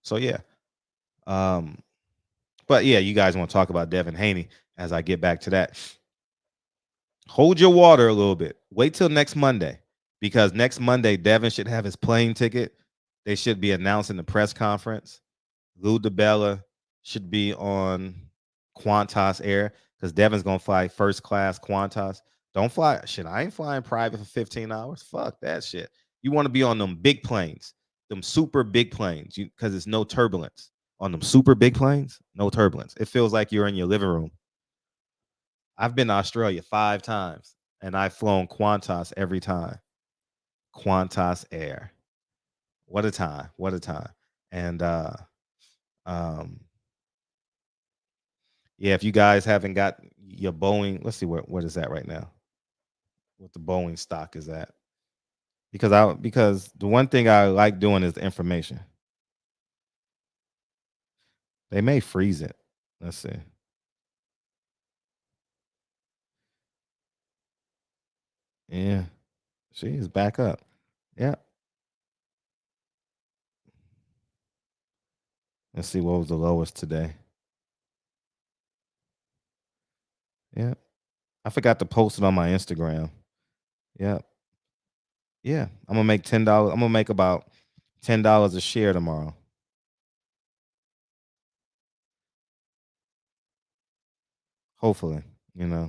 so, yeah. But yeah, you guys want to talk about Devin Haney as I get back to that. Hold your water a little bit. Wait till next Monday, because next Monday, Devin should have his plane ticket. They should be announcing the press conference. Lou DeBella should be on Qantas Air, because Devin's going to fly first class Qantas. Don't fly. Shit, I ain't flying private for 15 hours. Fuck that shit. You want to be on them big planes, them super big planes, because there's no turbulence. On them super big planes, no turbulence. It feels like you're in your living room. I've been to Australia 5 times, and I've flown Qantas every time. Qantas Air. What a time. And if you guys haven't got your Boeing, let's see what is that right now. what the Boeing stock is at. Because the one thing I like doing is the information. They may freeze it. Let's see. Yeah, she is back up. Yeah. Let's see what was the lowest today. Yeah. I forgot to post it on my Instagram. Yeah. Yeah. I'm gonna make $10. I'm gonna make about $10 a share tomorrow. Hopefully,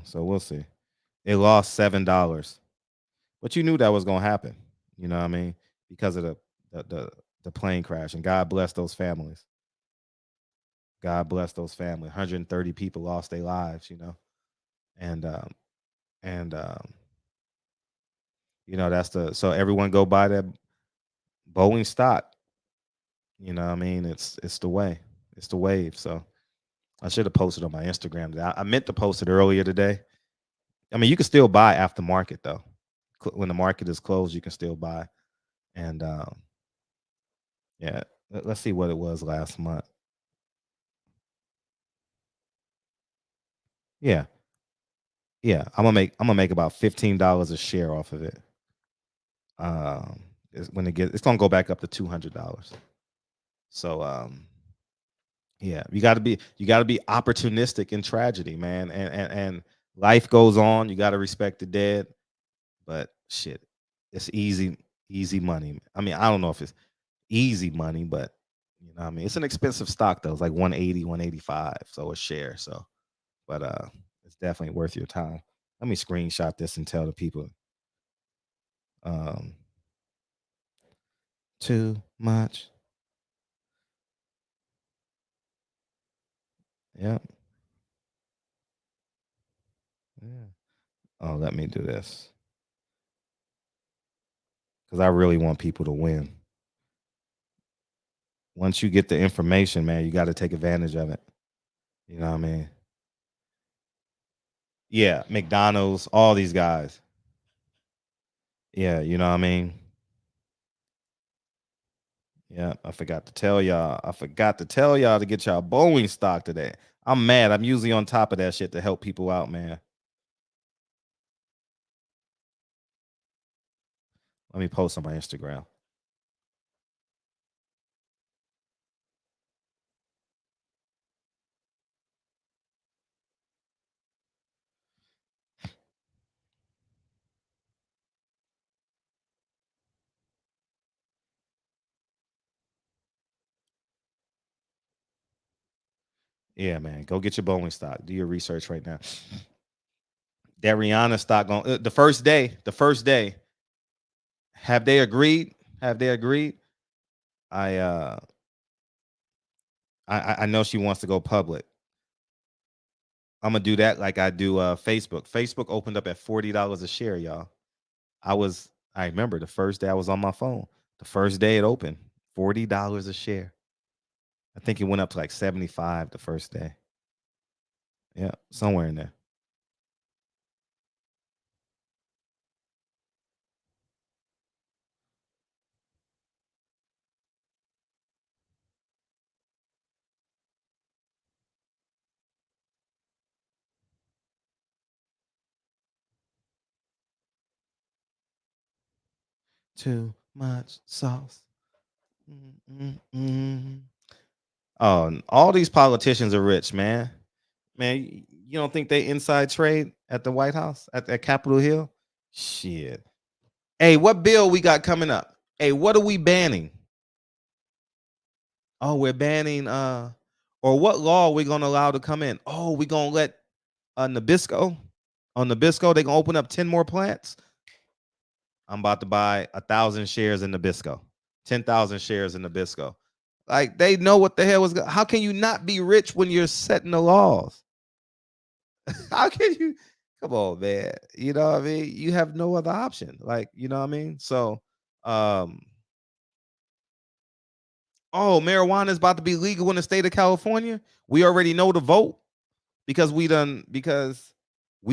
so we'll see. It lost $7. But you knew that was gonna happen. You know what I mean? Because of the plane crash. And God bless those families. God bless those families. 130 people lost their lives, And and that's so everyone go buy that Boeing stock. You know what I mean? It's the way. It's the wave. So I should have posted on my Instagram. I meant to post it earlier today. I mean, you can still buy after market though. When the market is closed, you can still buy. And yeah, let's see what it was last month. Yeah. Yeah, I'm gonna make about $15 a share off of it. It's gonna go back up to $200. So yeah, you gotta be opportunistic in tragedy, man. And life goes on. You gotta respect the dead. But shit, it's easy money. I mean, I don't know if it's easy money, but what I mean, it's an expensive stock though. It's like 180, 185, so a share. So, but it's definitely worth your time. Let me screenshot this and tell the people. Too much. Yep. Yeah. Oh, let me do this. Because I really want people to win. Once you get the information, man, you got to take advantage of it. You know what I mean? Yeah, McDonald's, all these guys. Yeah, you know what I mean? Yeah, I forgot to tell y'all. To get y'all Boeing stock today. I'm mad. I'm usually on top of that shit to help people out, man. Let me post on my Instagram. Yeah, man. Go get your Boeing stock. Do your research right now. That Rihanna stock on the first day. Have they agreed? I know she wants to go public. I'm gonna do that like I do Facebook. Facebook opened up at $40 a share, y'all. I remember the first day I was on my phone. The first day it opened, $40 a share. I think it went up to like 75 the first day. Yeah, somewhere in there. Too much sauce. Oh, all these politicians are rich, man. Man, you don't think they inside trade at the White House at Capitol Hill? Shit. Hey, what bill we got coming up? Hey, what are we banning? Oh, we're banning or what law are we gonna allow to come in? Oh, we gonna let Nabisco. On Nabisco, they gonna open up 10 more plants. I'm about to buy 1,000 shares in Nabisco, 10,000 shares in Nabisco. Like they know what the hell was going. How can you not be rich when you're setting the laws? How can you? Come on, man. You know what I mean? You have no other option. Like, you know what I mean? So, oh, marijuana is about to be legal in the state of California. We already know the vote because we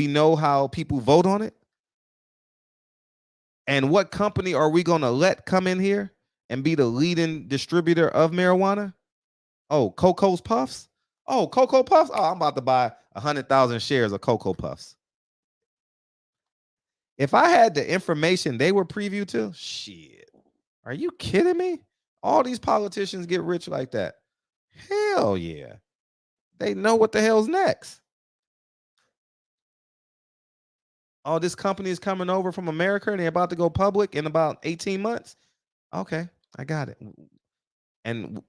know how people vote on it. And what company are we going to let come in here and be the leading distributor of marijuana? Oh, Coco's Puffs? Oh, Cocoa Puffs? Oh, I'm about to buy 100,000 shares of Cocoa Puffs. If I had the information they were preview to, shit. Are you kidding me? All these politicians get rich like that. Hell yeah. They know what the hell's next. Oh, this company is coming over from America and they're about to go public in about 18 months. Okay, I got it. And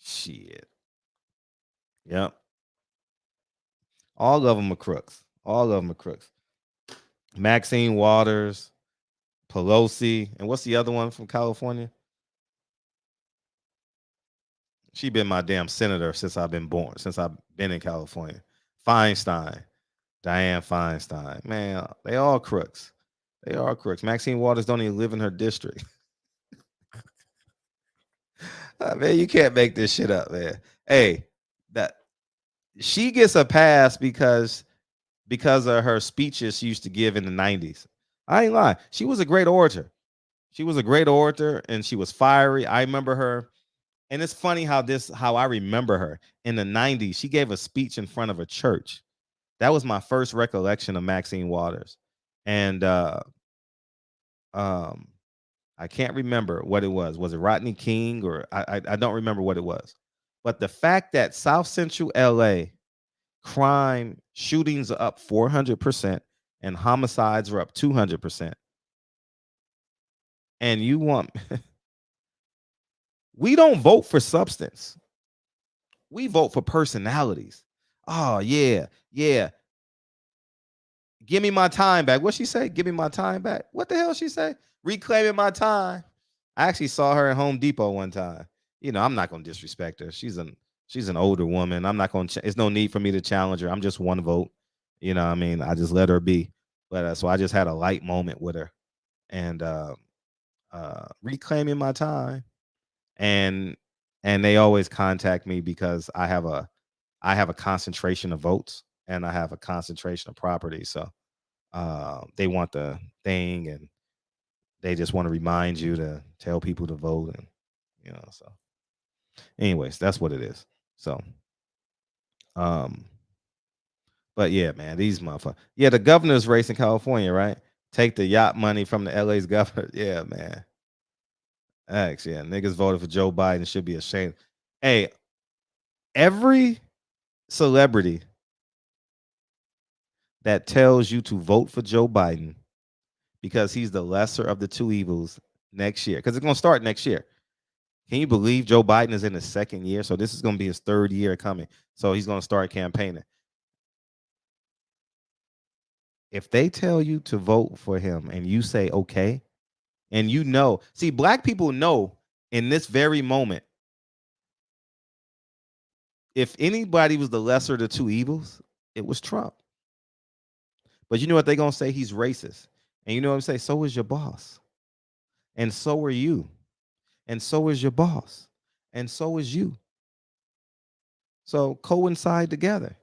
shit. Yep. All of them are crooks. All of them are crooks. Maxine Waters, Pelosi, and what's the other one from California? She been my damn senator since I've been born, since I've been in California. Feinstein, Dianne Feinstein. Man, they all crooks. They are crooks. Maxine Waters don't even live in her district. Man, you can't make this shit up, man. Hey, that she gets a pass because of her speeches she used to give in the 90s. I ain't lying. She was a great orator. She was a great orator and she was fiery. I remember her. And it's funny how I remember her. In the 90s, she gave a speech in front of a church. That was my first recollection of Maxine Waters. And I can't remember what it was. Was it Rodney King or I don't remember what it was. But the fact that South Central LA crime shootings are up 400% and homicides are up 200%. And you want we don't vote for substance. We vote for personalities. Oh, yeah. Yeah. Give me my time back. What she say? Give me my time back. What the hell she say? Reclaiming my time. I actually saw her at Home Depot one time. You know, I'm not going to disrespect her. She's an older woman. I'm not going to, it's no need for me to challenge her. I'm just one vote. You know what I mean? I just let her be. But so I just had a light moment with her and reclaiming my time. And they always contact me because I have a concentration of votes and I have a concentration of property. So they want the thing and they just want to remind you to tell people to vote. And, you know, so anyways, that's what it is. So, but yeah, man, these motherfuckers. Yeah, the governor's race in California, right? Take the yacht money from the LA's governor. Yeah, man. Actually, yeah, niggas voted for Joe Biden should be ashamed. Hey, every celebrity that tells you to vote for Joe Biden because he's the lesser of the two evils next year, because it's going to start next year. Can you believe Joe Biden is in his second year? So this is going to be his third year coming. So he's going to start campaigning. If they tell you to vote for him and you say, okay, and you know, see, black people know in this very moment, if anybody was the lesser of the two evils, it was Trump. But you know what they're going to say? He's racist. And you know what I'm saying? So is your boss. And so are you. And so is your boss. And so is you. So coincide together.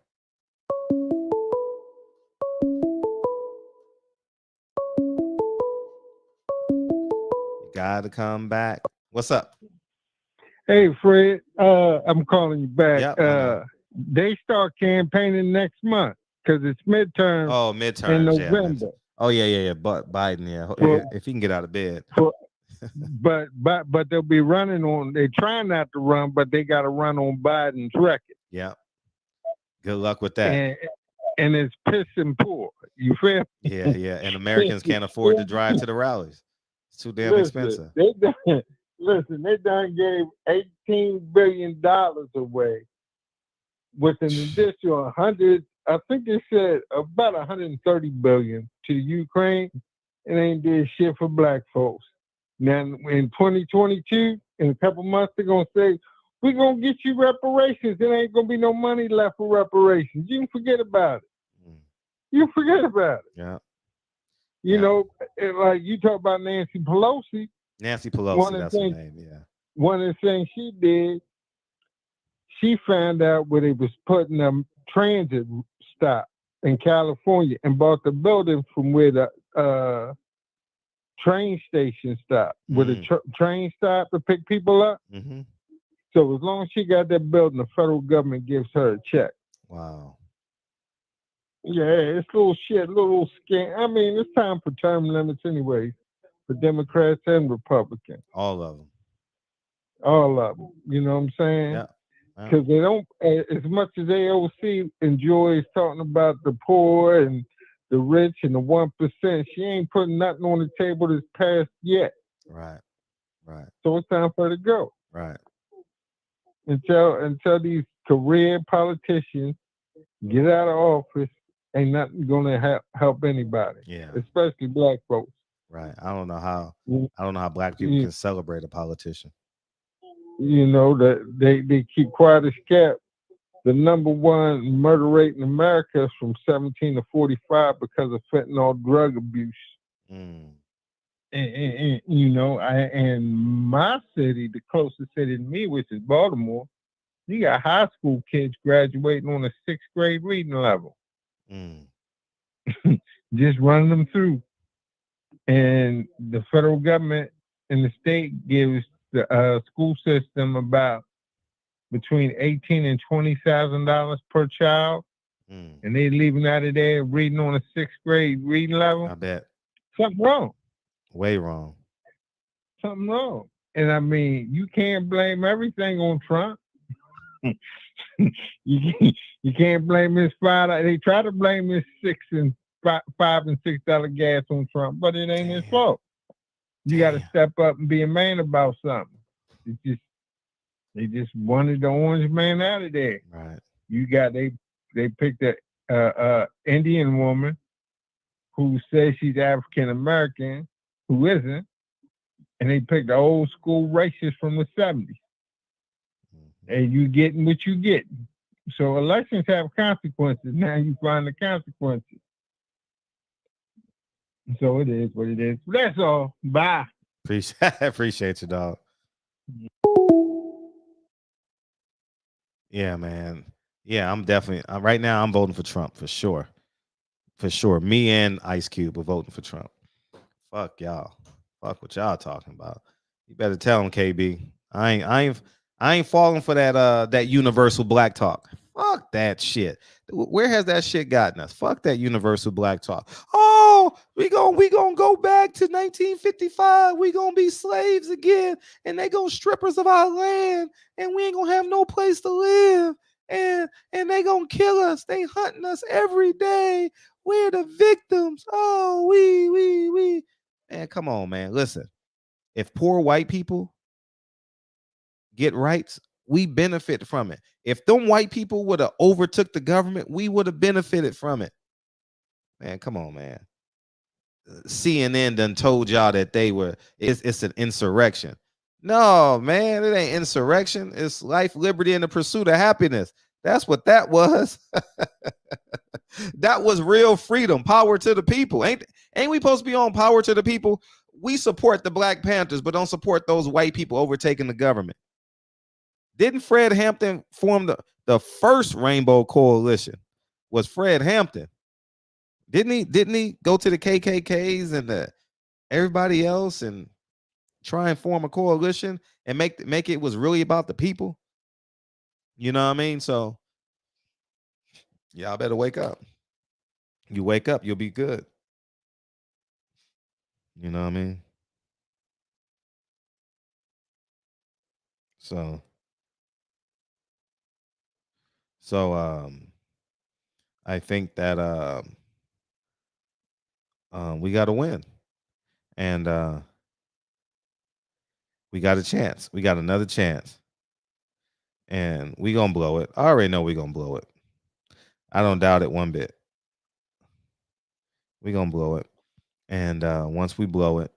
You gotta come back. What's up? Hey, Fred. I'm calling you back. Yep, They start campaigning next month because it's midterms. Oh, midterms in November. Yeah, oh, yeah. But Biden, yeah. If he can get out of bed. But they'll be running on. They try not to run, but they got to run on Biden's record. Yeah. Good luck with that. And it's piss and poor. You feel? Yeah. And Americans can't afford to drive to the rallies. It's too damn expensive. They done gave $18 billion away with an additional 100. I think they said about 130 billion to the Ukraine, and ain't did shit for black folks. Now in 2022, in a couple months, they're gonna say, we're gonna get you reparations. There ain't gonna be no money left for reparations. You can forget about it. You forget about it. Yeah. You know, like you talk about Nancy Pelosi. Nancy Pelosi, that's her name, yeah. One of the things she did, she found out where they was putting a transit stop in California and bought the building from where the train station stop with a train stop to pick people up. Mm-hmm. So as long as she got that building, the federal government gives her a check. Wow. Yeah, it's little shit, little scam. I mean, it's time for term limits anyway, for Democrats and Republicans. All of them. All of them. You know what I'm saying? Yeah. Because they don't, as much as AOC enjoys talking about the poor and the rich and the 1%, she ain't putting nothing on the table that's passed yet. Right. Right. So it's time for her to go. Right. Until these career politicians get out of office, ain't nothing gonna help anybody. Yeah. Especially black folks. Right. I don't know how black people can celebrate a politician. You know, that they keep quiet as kept. The number one murder rate in America is from 17 to 45 because of fentanyl drug abuse. Mm. And you know, and my city, the closest city to me, which is Baltimore, you got high school kids graduating on a 6th grade reading level. Mm. Just running them through. And the federal government and the state gives the school system about between $18,000 and $20,000 per child, and they leaving out of there reading on a 6th grade reading level. I bet Something wrong. Way wrong. Something wrong. And I mean, you can't blame everything on Trump. you can't blame this $5. They try to blame this $5 and $6 gas on Trump, but it ain't his fault. You got to step up and be a man about something. They just wanted the orange man out of there. Right. You got they picked a Indian woman who says she's African American, who isn't, and they picked the old school racist from the 70s. And you getting what you get. So elections have consequences. Now you find the consequences. So it is what it is. That's all. Bye. Appreciate you, dog. Yeah, man. Yeah, I'm definitely right now. I'm voting for Trump for sure. For sure. Me and Ice Cube are voting for Trump. Fuck y'all. Fuck what y'all talking about. You better tell him, KB. I ain't falling for that universal black talk. Fuck that shit. Where has that shit gotten us? Fuck that universal black talk. Oh, we gonna go back to 1955. We gonna be slaves again, and they gonna strip us of our land, and we ain't gonna have no place to live, and they gonna kill us. They hunting us every day. We're the victims. Oh, we. Man, come on, man. Listen, if poor white people get rights, we benefit from it. If them white people would have overtook the government, we would have benefited from it. Man, come on, man. CNN done told y'all that it's an insurrection. No, man, it ain't insurrection. It's life, liberty, and the pursuit of happiness. That's what that was. That was real freedom, power to the people. Ain't we supposed to be on power to the people? We support the Black Panthers, but don't support those white people overtaking the government. Didn't Fred Hampton form the first Rainbow Coalition? Was Fred Hampton? Didn't he go to the KKKs and everybody else and try and form a coalition and make it was really about the people? You know what I mean? So y'all better wake up. You wake up, you'll be good. You know what I mean? So I think that we got to win, and we got a chance. We got another chance, and we gonna blow it. I already know we gonna blow it. I don't doubt it one bit. We gonna blow it, and once we blow it,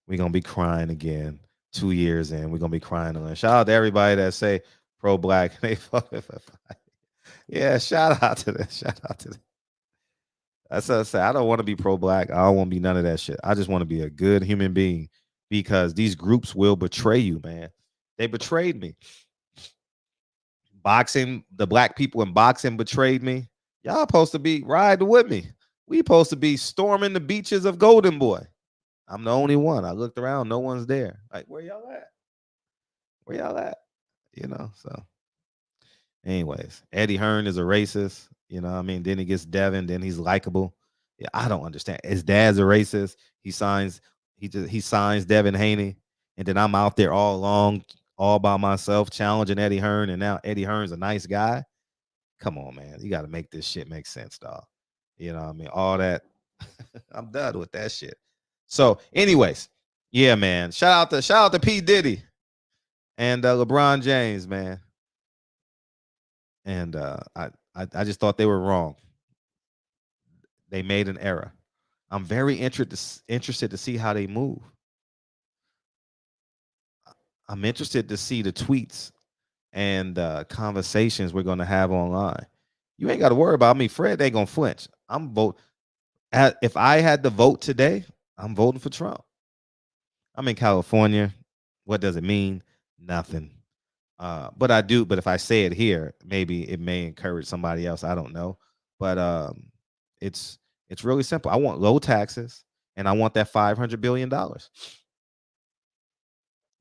we gonna be crying again. 2 years in, we're gonna be crying again. Shout out to everybody that say pro-black. They fucking. Yeah, shout out to that. Shout out to that. That's what I say. I don't want to be pro-black. I don't want to be none of that shit. I just want to be a good human being, because these groups will betray you, man. They betrayed me. Boxing, the black people in boxing betrayed me. Y'all supposed to be riding with me. We supposed to be storming the beaches of Golden Boy. I'm the only one. I looked around, no one's there. Like, where y'all at? Where y'all at? You know, so anyways, Eddie Hearn is a racist. You know what I mean? Then he gets Devin, then he's likable. Yeah, I don't understand. His dad's a racist. He signs Devin Haney, and then I'm out there all along, all by myself, challenging Eddie Hearn, and now Eddie Hearn's a nice guy. Come on, man. You got to make this shit make sense, dog. You know what I mean? All that. I'm done with that shit. So, anyways, yeah, man. Shout out to P. Diddy and LeBron James, man. And I just thought they were wrong. They made an error. I'm very interested to see how they move. I'm interested to see the tweets and conversations we're going to have online. You ain't got to worry about me. Fred ain't going to flinch. I'm vote. If I had to vote today, I'm voting for Trump. I'm in California. What does it mean? Nothing. But I do. But if I say it here, maybe it may encourage somebody else. I don't know. But it's really simple. I want low taxes, and I want that $500 billion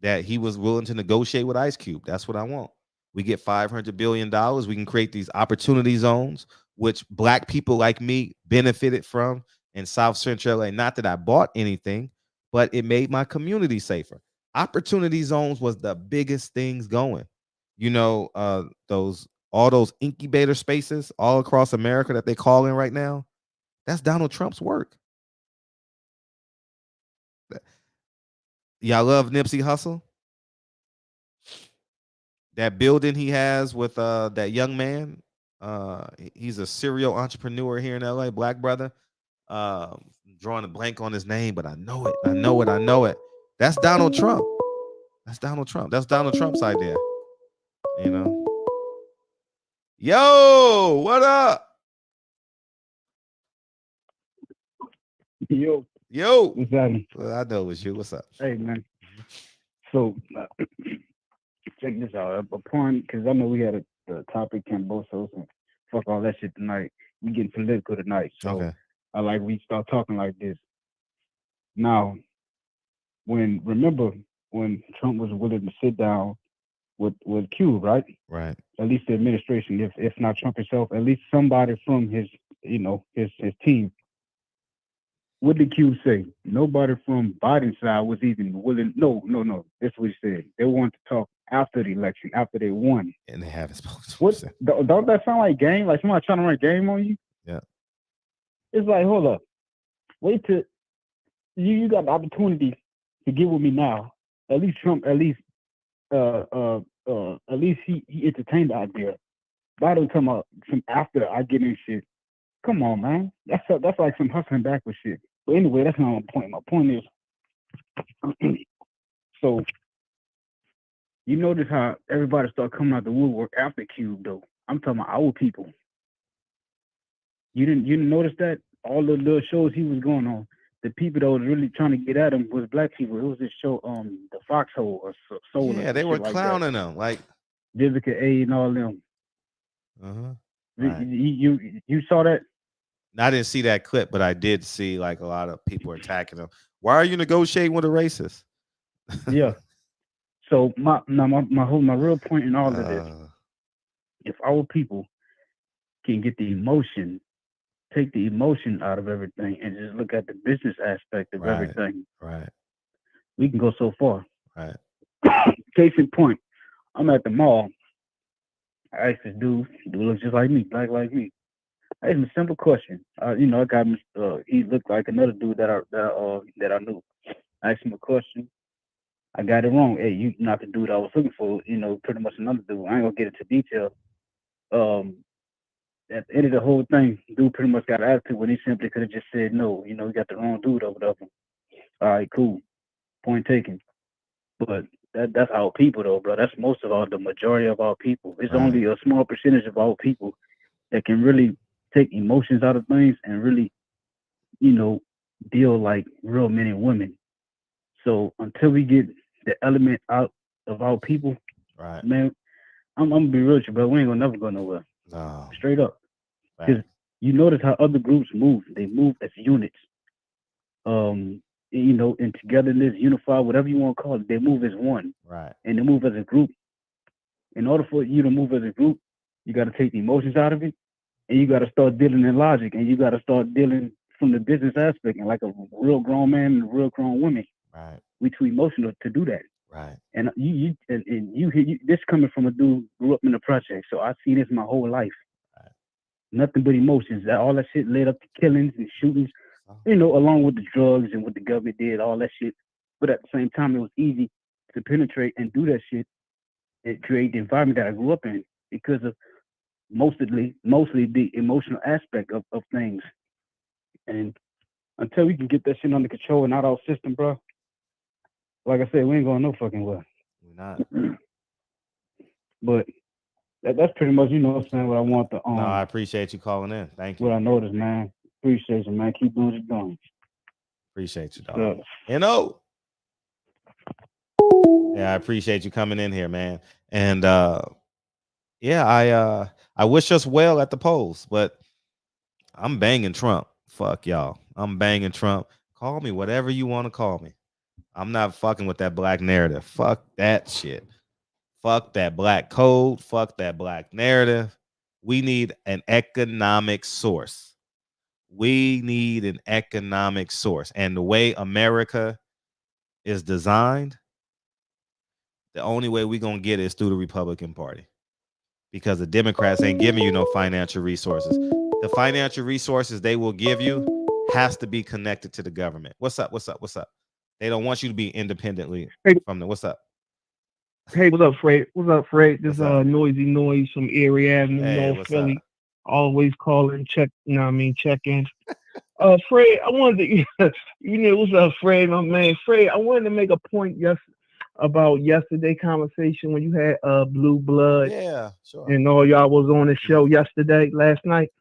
that he was willing to negotiate with Ice Cube. That's what I want. We get $500 billion. We can create these opportunity zones, which black people like me benefited from in South Central LA. Not that I bought anything, but it made my community safer. Opportunity zones was the biggest things going. You know, all those incubator spaces all across America that they call in right now. That's Donald Trump's work. Y'all love Nipsey Hussle? That building he has with that young man. He's a serial entrepreneur here in LA, black brother. Drawing a blank on his name, but I know it. That's Donald Trump. That's Donald Trump. That's Donald Trump's idea. You know. Yo, what up? Yo. What's happening? Well, I know it was you. What's up? Hey, man. So, check this out. Upon, because I know we had the topic Kambosos and fuck all that shit tonight. We getting political tonight. So, okay. I like we start talking like this. Now, remember when Trump was willing to sit down with Cube, right? Right. At least the administration, if not Trump himself, at least somebody from his team. What did Q say? Nobody from Biden's side was even willing. No. That's what he said. They wanted to talk after the election, after they won. And they haven't spoken to What? Don't that sound like game? Like somebody trying to run game on you? Yeah. It's like, hold up. Wait till you got the opportunity to get with me now. At least Trump, at least he entertained the idea. Biden talking about some after I get in shit. Come on, man. That's like some hustling backwards shit. But anyway, that's not my point. My point is, so you notice how everybody started coming out the woodwork after Cube, though. I'm talking about our people. You didn't notice that? All the little shows he was going on, the people that was really trying to get at him was black people. It was this show, the Foxhole or Soul. Yeah, they were clowning him, like Vivica A and all them. Right. You saw that? I didn't see that clip, but I did see like a lot of people attacking him. Why are you negotiating with a racist? Yeah. So my real point in all of this, if our people can get the emotion, take the emotion out of everything, and just look at the business aspect of everything, right, we can go so far. Right. Case in point, I'm at the mall. I asked this dude looks just like me, black like me. I asked him a simple question. I got him. He looked like another dude that I knew. I asked him a question. I got it wrong. Hey, you not the dude I was looking for. Pretty much another dude. I ain't gonna get into detail. At the end of the whole thing, dude pretty much got an attitude when he simply could have just said no. You got the wrong dude over there. All right, cool. Point taken. But that's our people, though, bro. That's the majority of our people. It's only a small percentage of our people that can really take emotions out of things and really, deal like real men and women. So until we get the element out of our people, man, I'm gonna be real with you, bro. We ain't gonna never go nowhere. No. Straight up. Because you notice how other groups move. They move as units. You know, in togetherness, unified, whatever you want to call it, they move as one. Right. And they move as a group. In order for you to move as a group, you got to take the emotions out of it, and you got to start dealing in logic, and you got to start dealing from the business aspect, and like a real grown man and a real grown woman. Right. We too emotional to do that. Right. And you this coming from a dude who grew up in the project, so I see this my whole life. Right. Nothing but emotions. All that shit led up to killings and shootings, you know, along with the drugs and what the government did, all that shit. But at the same time, it was easy to penetrate and do that shit and create the environment that I grew up in because of mostly the emotional aspect of things. And until we can get that shit under control and out of our system, bro, like I said, we ain't going no fucking well. We're not. But that's pretty much, you know what I'm saying, what I want to No, I appreciate you calling in. Thank you. What I noticed, man. Appreciate you, man. Keep doing what you're doing. Appreciate you, dog. N.O. Yeah, I appreciate you coming in here, man. And yeah, I wish us well at the polls, but I'm banging Trump. Fuck y'all. I'm banging Trump. Call me whatever you want to call me. I'm not fucking with that black narrative. Fuck that shit. Fuck that black code. Fuck that black narrative. We need an economic source. We need an economic source. And the way America is designed, the only way we're going to get it is through the Republican Party. Because the Democrats ain't giving you no financial resources. The financial resources they will give you has to be connected to the government. What's up? What's up? What's up? They don't want you to be independently from them. What's up? Hey, what's up, Fred? What's up, Fred? This Noisy Noise from Erie Avenue, Hey, North Philly. Up? Always calling, check, you know what I mean, check in. Fred, I wanted to, you know, what's up, Fred, my man? Fred, I wanted to make a point about yesterday conversation when you had Blue Blood. Yeah, sure. And all y'all was on the show last night.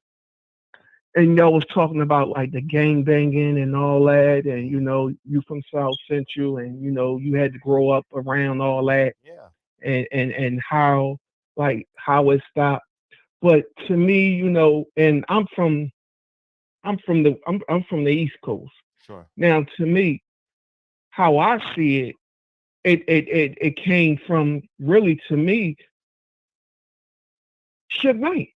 And y'all was talking about like the gang banging and all that, and you know, you from South Central, and you know, you had to grow up around all that. Yeah. And how it stopped. But to me, you know, and I'm from the East Coast. Sure. Now, to me, how I see it came from, really, to me, Suge Knight.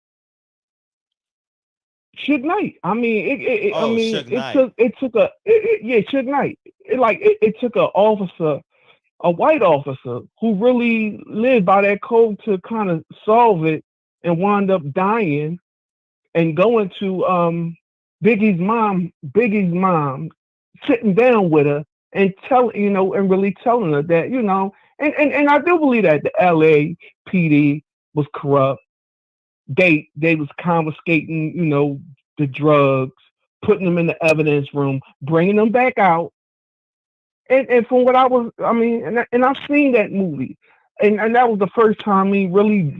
Suge Knight. I mean, it took Suge Knight. It took an officer, a white officer, who really lived by that code to kind of solve it, and wound up dying and going to Biggie's mom, sitting down with her and really telling her that, you know, and I do believe that the LAPD was corrupt. They was confiscating, you know, the drugs, putting them in the evidence room, bringing them back out. And from what and I've seen that movie, and that was the first time me really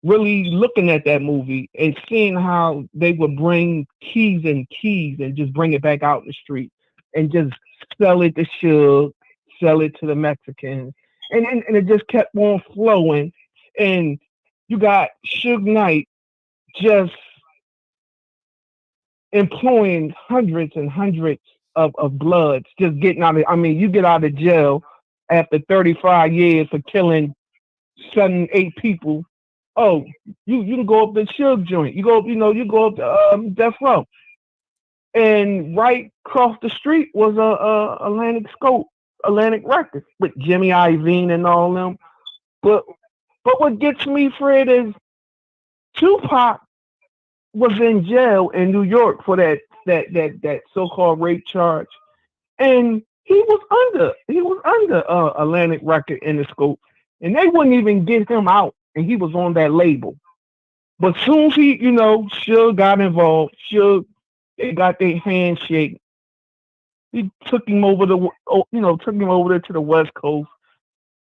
looking at that movie and seeing how they would bring keys and just bring it back out in the street and just sell it to Suge, sell it to the Mexicans, and it just kept on flowing. And you got Suge Knight just employing hundreds and hundreds of bloods, just getting out of, you get out of jail after 35 years for killing 7-8 people. Oh, you can go up the Suge joint. You go up to Death Row. And right across the street was Atlantic Records with Jimmy Iovine and all them. But what gets me, Fred, is Tupac was in jail in New York for that so-called rape charge, and he was under Atlantic Record in the scope, and they wouldn't even get him out, and he was on that label. But soon as he, Suge got involved, they got their handshake. He took him over there to the West Coast.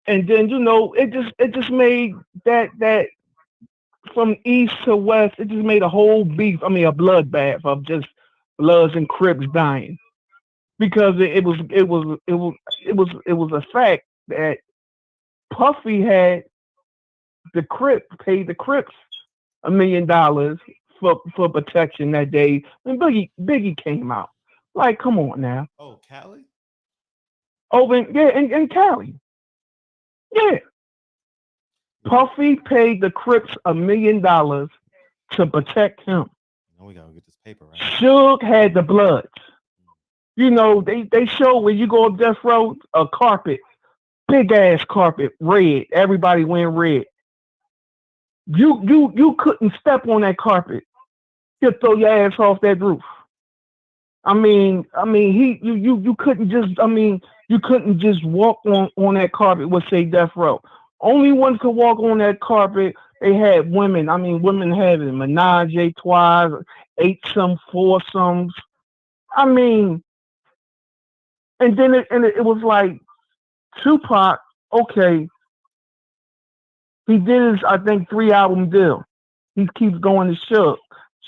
And then, it just made that from east to west, it just made a whole beef. A bloodbath of just Bloods and Crips dying, because it was a fact that Puffy had paid the Crips $1 million for protection that day when Biggie came out. Like, come on now. Oh, Cali? Over in Cali. Yeah. Puffy paid the Crips $1 million to protect him. Now we gotta get this paper right. Suge had the Bloods. You know, they show when you go up death row, a carpet, big ass carpet, red. Everybody wearing red. You couldn't step on that carpet. He'll throw your ass off that roof. I mean, you couldn't just walk on that carpet with say death row. Only ones could walk on that carpet. They had women. I mean, women having menage a trois, 8-some, 4-somes. I mean, and then it was like Tupac. Okay, he did his, I think, 3-album deal. He keeps going to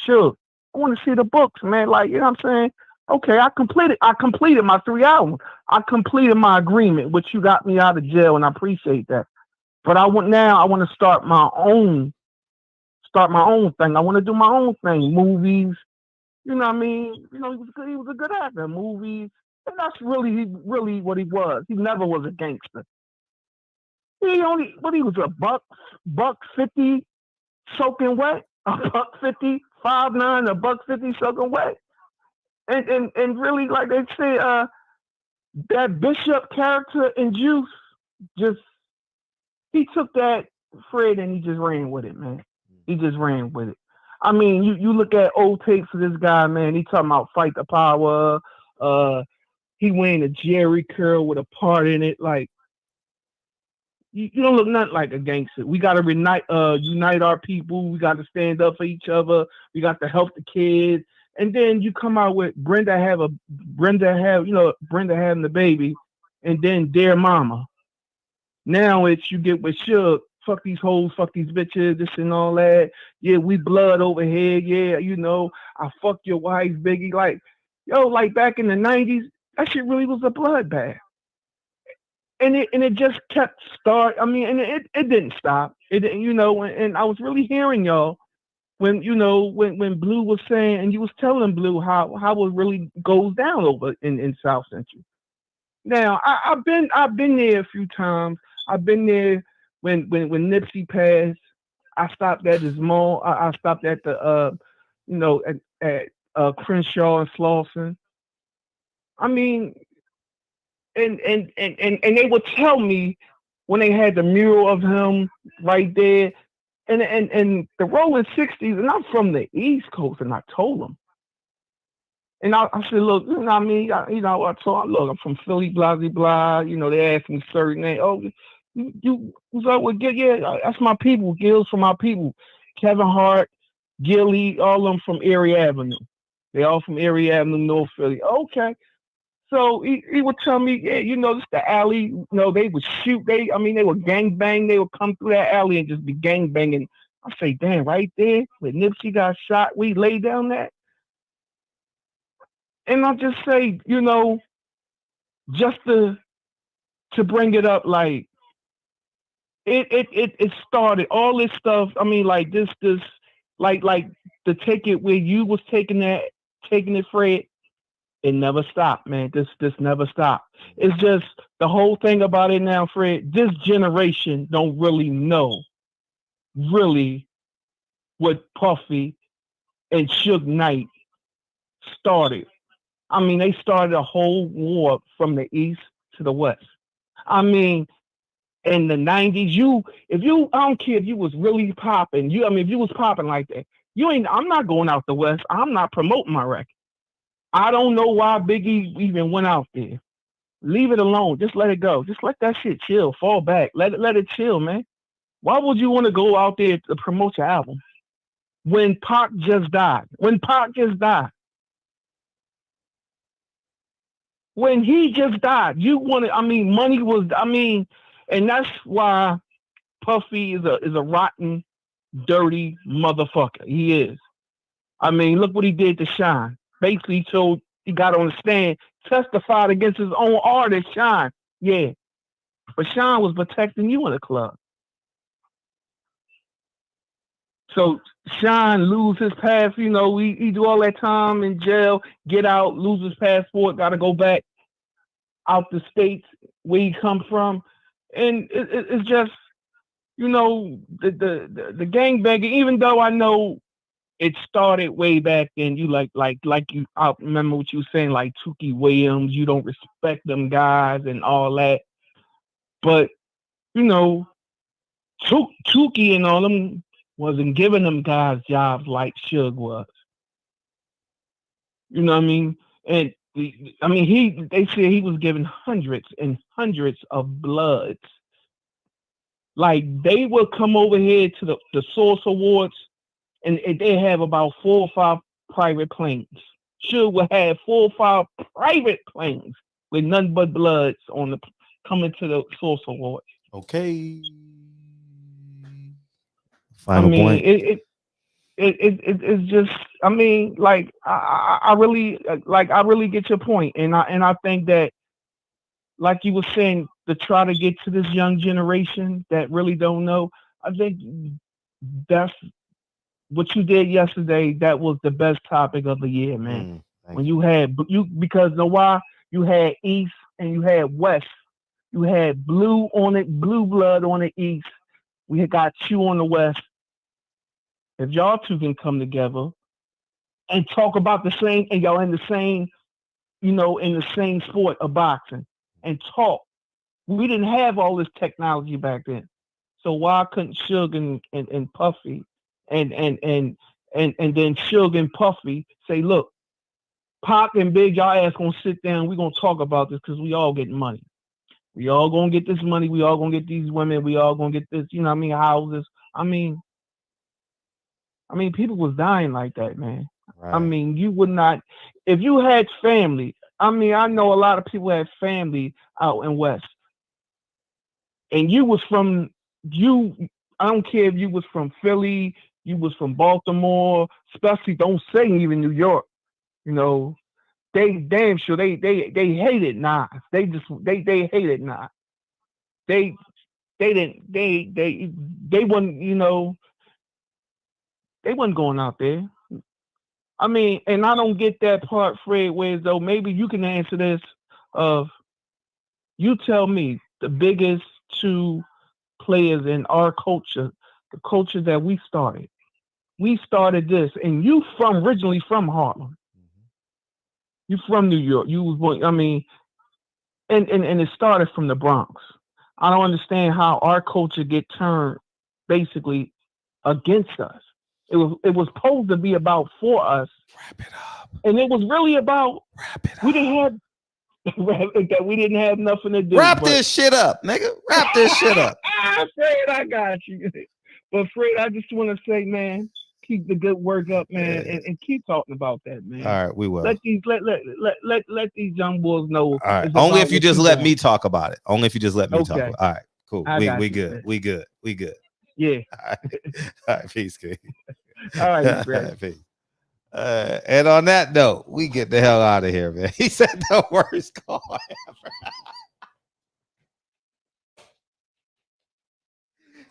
Suge. I want to see the books, man. Like, you know what I'm saying? Okay, I completed my 3 albums. I completed my agreement, which you got me out of jail, and I appreciate that. But I want to start my own thing. I want to do my own thing. Movies, you know what I mean? You know, he was a good actor. Movies, and that's really what he was. He never was a gangster. He was a $150 soaking wet, $150, 5'9", $150 soaking wet. And really, like they say, that Bishop character in Juice, he took that Fred and he just ran with it, man. He just ran with it. I mean, you look at old tapes of this guy, man. He talking about fight the power. He wearing a Jerry curl with a part in it. Like, you don't look nothing like a gangster. We got to unite our people. We got to stand up for each other. We got to help the kids. And then you come out with Brenda having the baby, and then Dear Mama. Now you get with Suge, fuck these hoes, fuck these bitches, this and all that. Yeah, we blood over here. Yeah, you know, I fuck your wife, Biggie. Like, like back in the 90s, that shit really was a bloodbath. And it just kept start. I mean, and it didn't stop. It, and I was really hearing y'all when Blue was saying, and you was telling Blue how it really goes down over in South Central. Now I've been there a few times. I've been there when Nipsey passed. I stopped at his mall. I stopped at the at Crenshaw and Slauson. I mean, and they would tell me when they had the mural of him right there, and the Rolling 60s, and I'm from the East Coast, and I told them. And I said, look, you know what I mean? I told, look, I'm from Philly, blah, blah, blah. You know, they asked me certain names. Oh, you was up with Gil? Yeah, that's my people. Gil's from my people. Kevin Hart, Gilly, all of them from Erie Avenue. They all from Erie Avenue, North Philly. Okay. So he would tell me, yeah, this the alley. They would shoot. They would gang bang. They would come through that alley and just be gang banging. I say, damn, right there, when Nipsey got shot, we lay down that. And I'll just say, just to bring it up, like it started all this stuff. I mean, like this, like to take it where you was taking it, Fred. It never stopped, man. This never stopped. It's just the whole thing about it now, Fred. This generation don't really know, what Puffy and Suge Knight started. I mean, they started a whole war from the east to the west. I mean, in the 90s, I don't care if you was really popping. If you was popping like that, I'm not going out the west. I'm not promoting my record. I don't know why Biggie even went out there. Leave it alone. Just let it go. Just let that shit chill. Fall back. Let it chill, man. Why would you want to go out there to promote your album when Pac just died? When he just died, money was, and that's why Puffy is a rotten, dirty motherfucker. He is. Look what he did to Shine. Basically told, he got on the stand, testified against his own artist, Shine. Yeah. But Shine was protecting you in the club. So Sean lose his pass, he do all that time in jail, get out, lose his passport, got to go back out the states where he come from, and it's just the gangbanging. Even though I know it started way back then, I remember what you were saying, like Tukey Williams, you don't respect them guys and all that, but Tukey and all them wasn't giving them guys jobs like Suge was. You know what I mean? And they said he was given hundreds and hundreds of bloods. Like they would come over here to the Source Awards, and they have about 4 or 5 private planes. Suge would have 4 or 5 private planes with nothing but bloods coming to the Source Awards. Okay. Final point. It's just, I really get your point, and I think that, like you were saying, to try to get to this young generation that really don't know, I think that's what you did yesterday. That was the best topic of the year, man. When you had because know why? You had East and you had West. You had blue blood on the East. We had got you on the West. If y'all two can come together and talk about the same, and y'all in the same, in the same sport of boxing, and talk. We didn't have all this technology back then, so why couldn't Suge and Puffy and then Suge and Puffy say, look, Pac and Big, y'all ass gonna sit down. We gonna talk about this because we all getting money. We all gonna get this money. We all gonna get these women. We all gonna get this, houses. People was dying like that, man. Right. You would not, if you had family. I know a lot of people had family out in West, and you was from I don't care if you was from Philly, you was from Baltimore, especially don't say even New York. They damn sure they hated Nas. They hated Nas. They wasn't they wasn't going out there. And I don't get that part, Fred, where though maybe you can answer this of, you tell me the biggest 2 players in our culture, the culture that we started. We started this, and you originally from Harlem. You from New York. You was born, and it started from the Bronx. I don't understand how our culture get turned basically against us. It was supposed to be about for us. Wrap it up. And it was really about we didn't have nothing to do. Wrap this shit up, nigga. Wrap this shit up. Fred, I got you. But Fred, I just want to say, man, keep the good work up, man, and keep talking about that, man. All right, we will. Let these young boys know. All right. Only if you just let me talk about it. Only if you just let me talk about it. All right, cool. We good. Man. We good. Yeah. All right. Peace, King. All right, Fred. All right, peace. And on that note, we get the hell out of here, man. He said the worst call ever.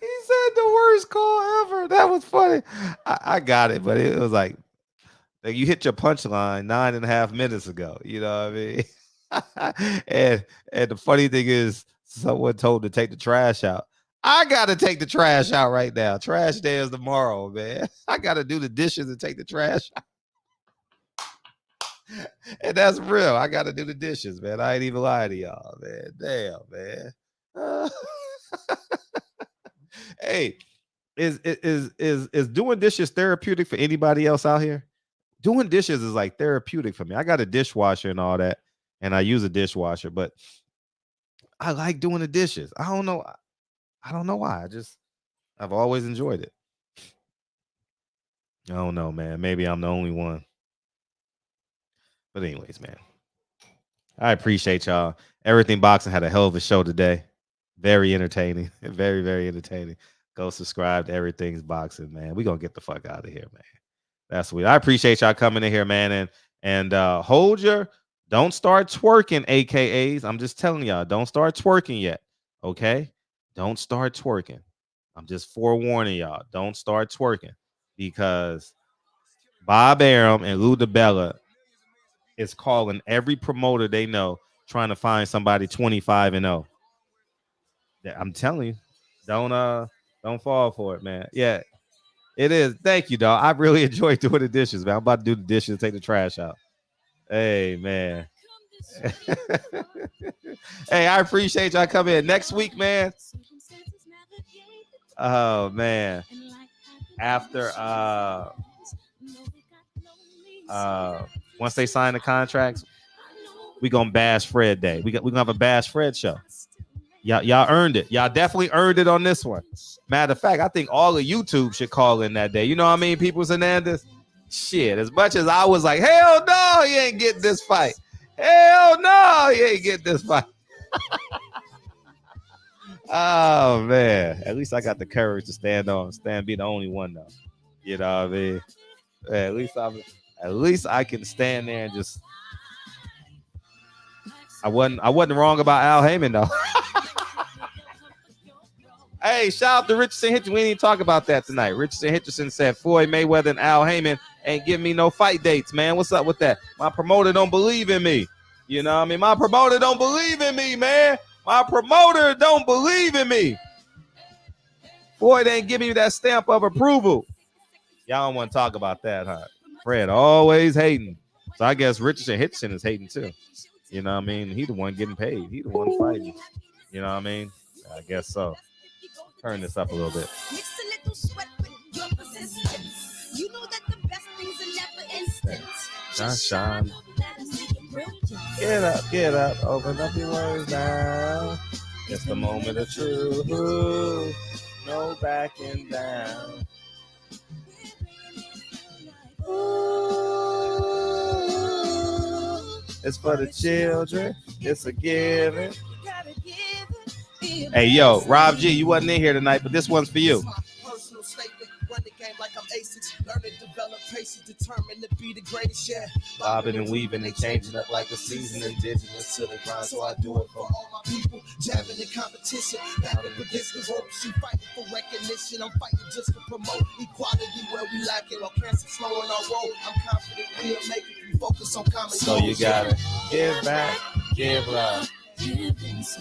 He said the worst call ever. That was funny. I got it, but it was like you hit your punchline 9.5 minutes ago. You know what I mean? and the funny thing is, someone told to take the trash out. I gotta take the trash out right now. Trash day is tomorrow, man. I gotta do the dishes and take the trash out. And that's real. I gotta do the dishes, man. I ain't even lying to y'all, man. Damn, man. Hey, is doing dishes therapeutic for anybody else out here? Doing dishes is like therapeutic for me. I got a dishwasher and all that, and I use a dishwasher, but I like doing the dishes. I don't know why. I've always enjoyed it. I don't know, man. Maybe I'm the only one. But anyways, man, I appreciate y'all. Everything Boxing had a hell of a show today. Very entertaining. Very, very entertaining. Go subscribe to Everything's Boxing, man. We're going to get the fuck out of here, man. That's sweet. I appreciate y'all coming in here, man. And don't start twerking, AKAs. I'm just telling y'all, don't start twerking yet. Okay? Don't start twerking. I'm just forewarning y'all. Don't start twerking. because Bob Arum and Lou DiBella is calling every promoter they know, trying to find somebody 25-0. I'm telling you, don't fall for it, man. Yeah, it is. Thank you, dog. I really enjoy doing the dishes, man. I'm about to do the dishes and take the trash out. Hey, man. Hey, I appreciate y'all coming in next week, man. Oh man. After once they sign the contracts, we gonna bash Fred Day. We gonna have a bash Fred show. Y'all earned it. Y'all definitely earned it on this one. Matter of fact, I think all of YouTube should call in that day. You know what I mean, Peoples Hernandez? Shit, as much as I was like, hell no, he ain't getting this fight. Hell no, he ain't getting this fight. Oh man, at least I got the courage to stand, be the only one though. You know what I mean? At least I can stand there and just. I wasn't wrong about Al Heyman though. Hey, shout out to Richardson Hitchison. We didn't even talk about that tonight. Richardson Hitchison said Floyd Mayweather and Al Heyman ain't giving me no fight dates, man. What's up with that? My promoter don't believe in me. You know what I mean? My promoter don't believe in me, man. My promoter don't believe in me. Floyd ain't giving me that stamp of approval. Y'all don't want to talk about that, huh? Fred always hating. So I guess Richardson Hitchison is hating too. You know what I mean? He the one getting paid. He the one fighting. You know what I mean? I guess so. Turn this up a little bit. Shine. Get up, open up your words now. It's the moment of truth. No backing down. It's for the children. It's a giving. Hey, yo, Rob G, you wasn't in here tonight, but this one's for you. Bobbing and weaving and changing up like a season, indigenous to the grind, so I do it for all my people. Jabbing in competition, battling against the ropes. You fighting for recognition, I'm fighting just to promote equality where we lacking. While cancer slowing our road, I'm confident we'll make it. We focus on common goals. So you gotta give back, give love. It's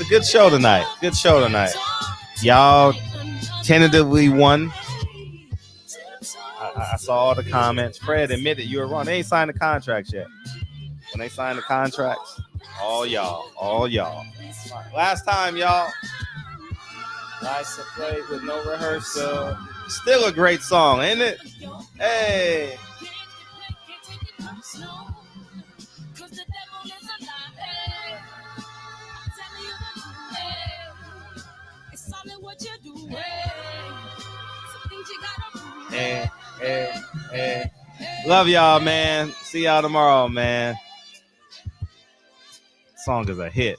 a good show tonight. Y'all tentatively won. I saw all the comments. Fred admitted you were wrong. They ain't signed the contracts yet. When they sign the contracts, all y'all. Last time, y'all. Nice to play with no rehearsal. Still a great song, ain't it? Hey. Hey. Love y'all, man. See y'all tomorrow, man. Song is a hit.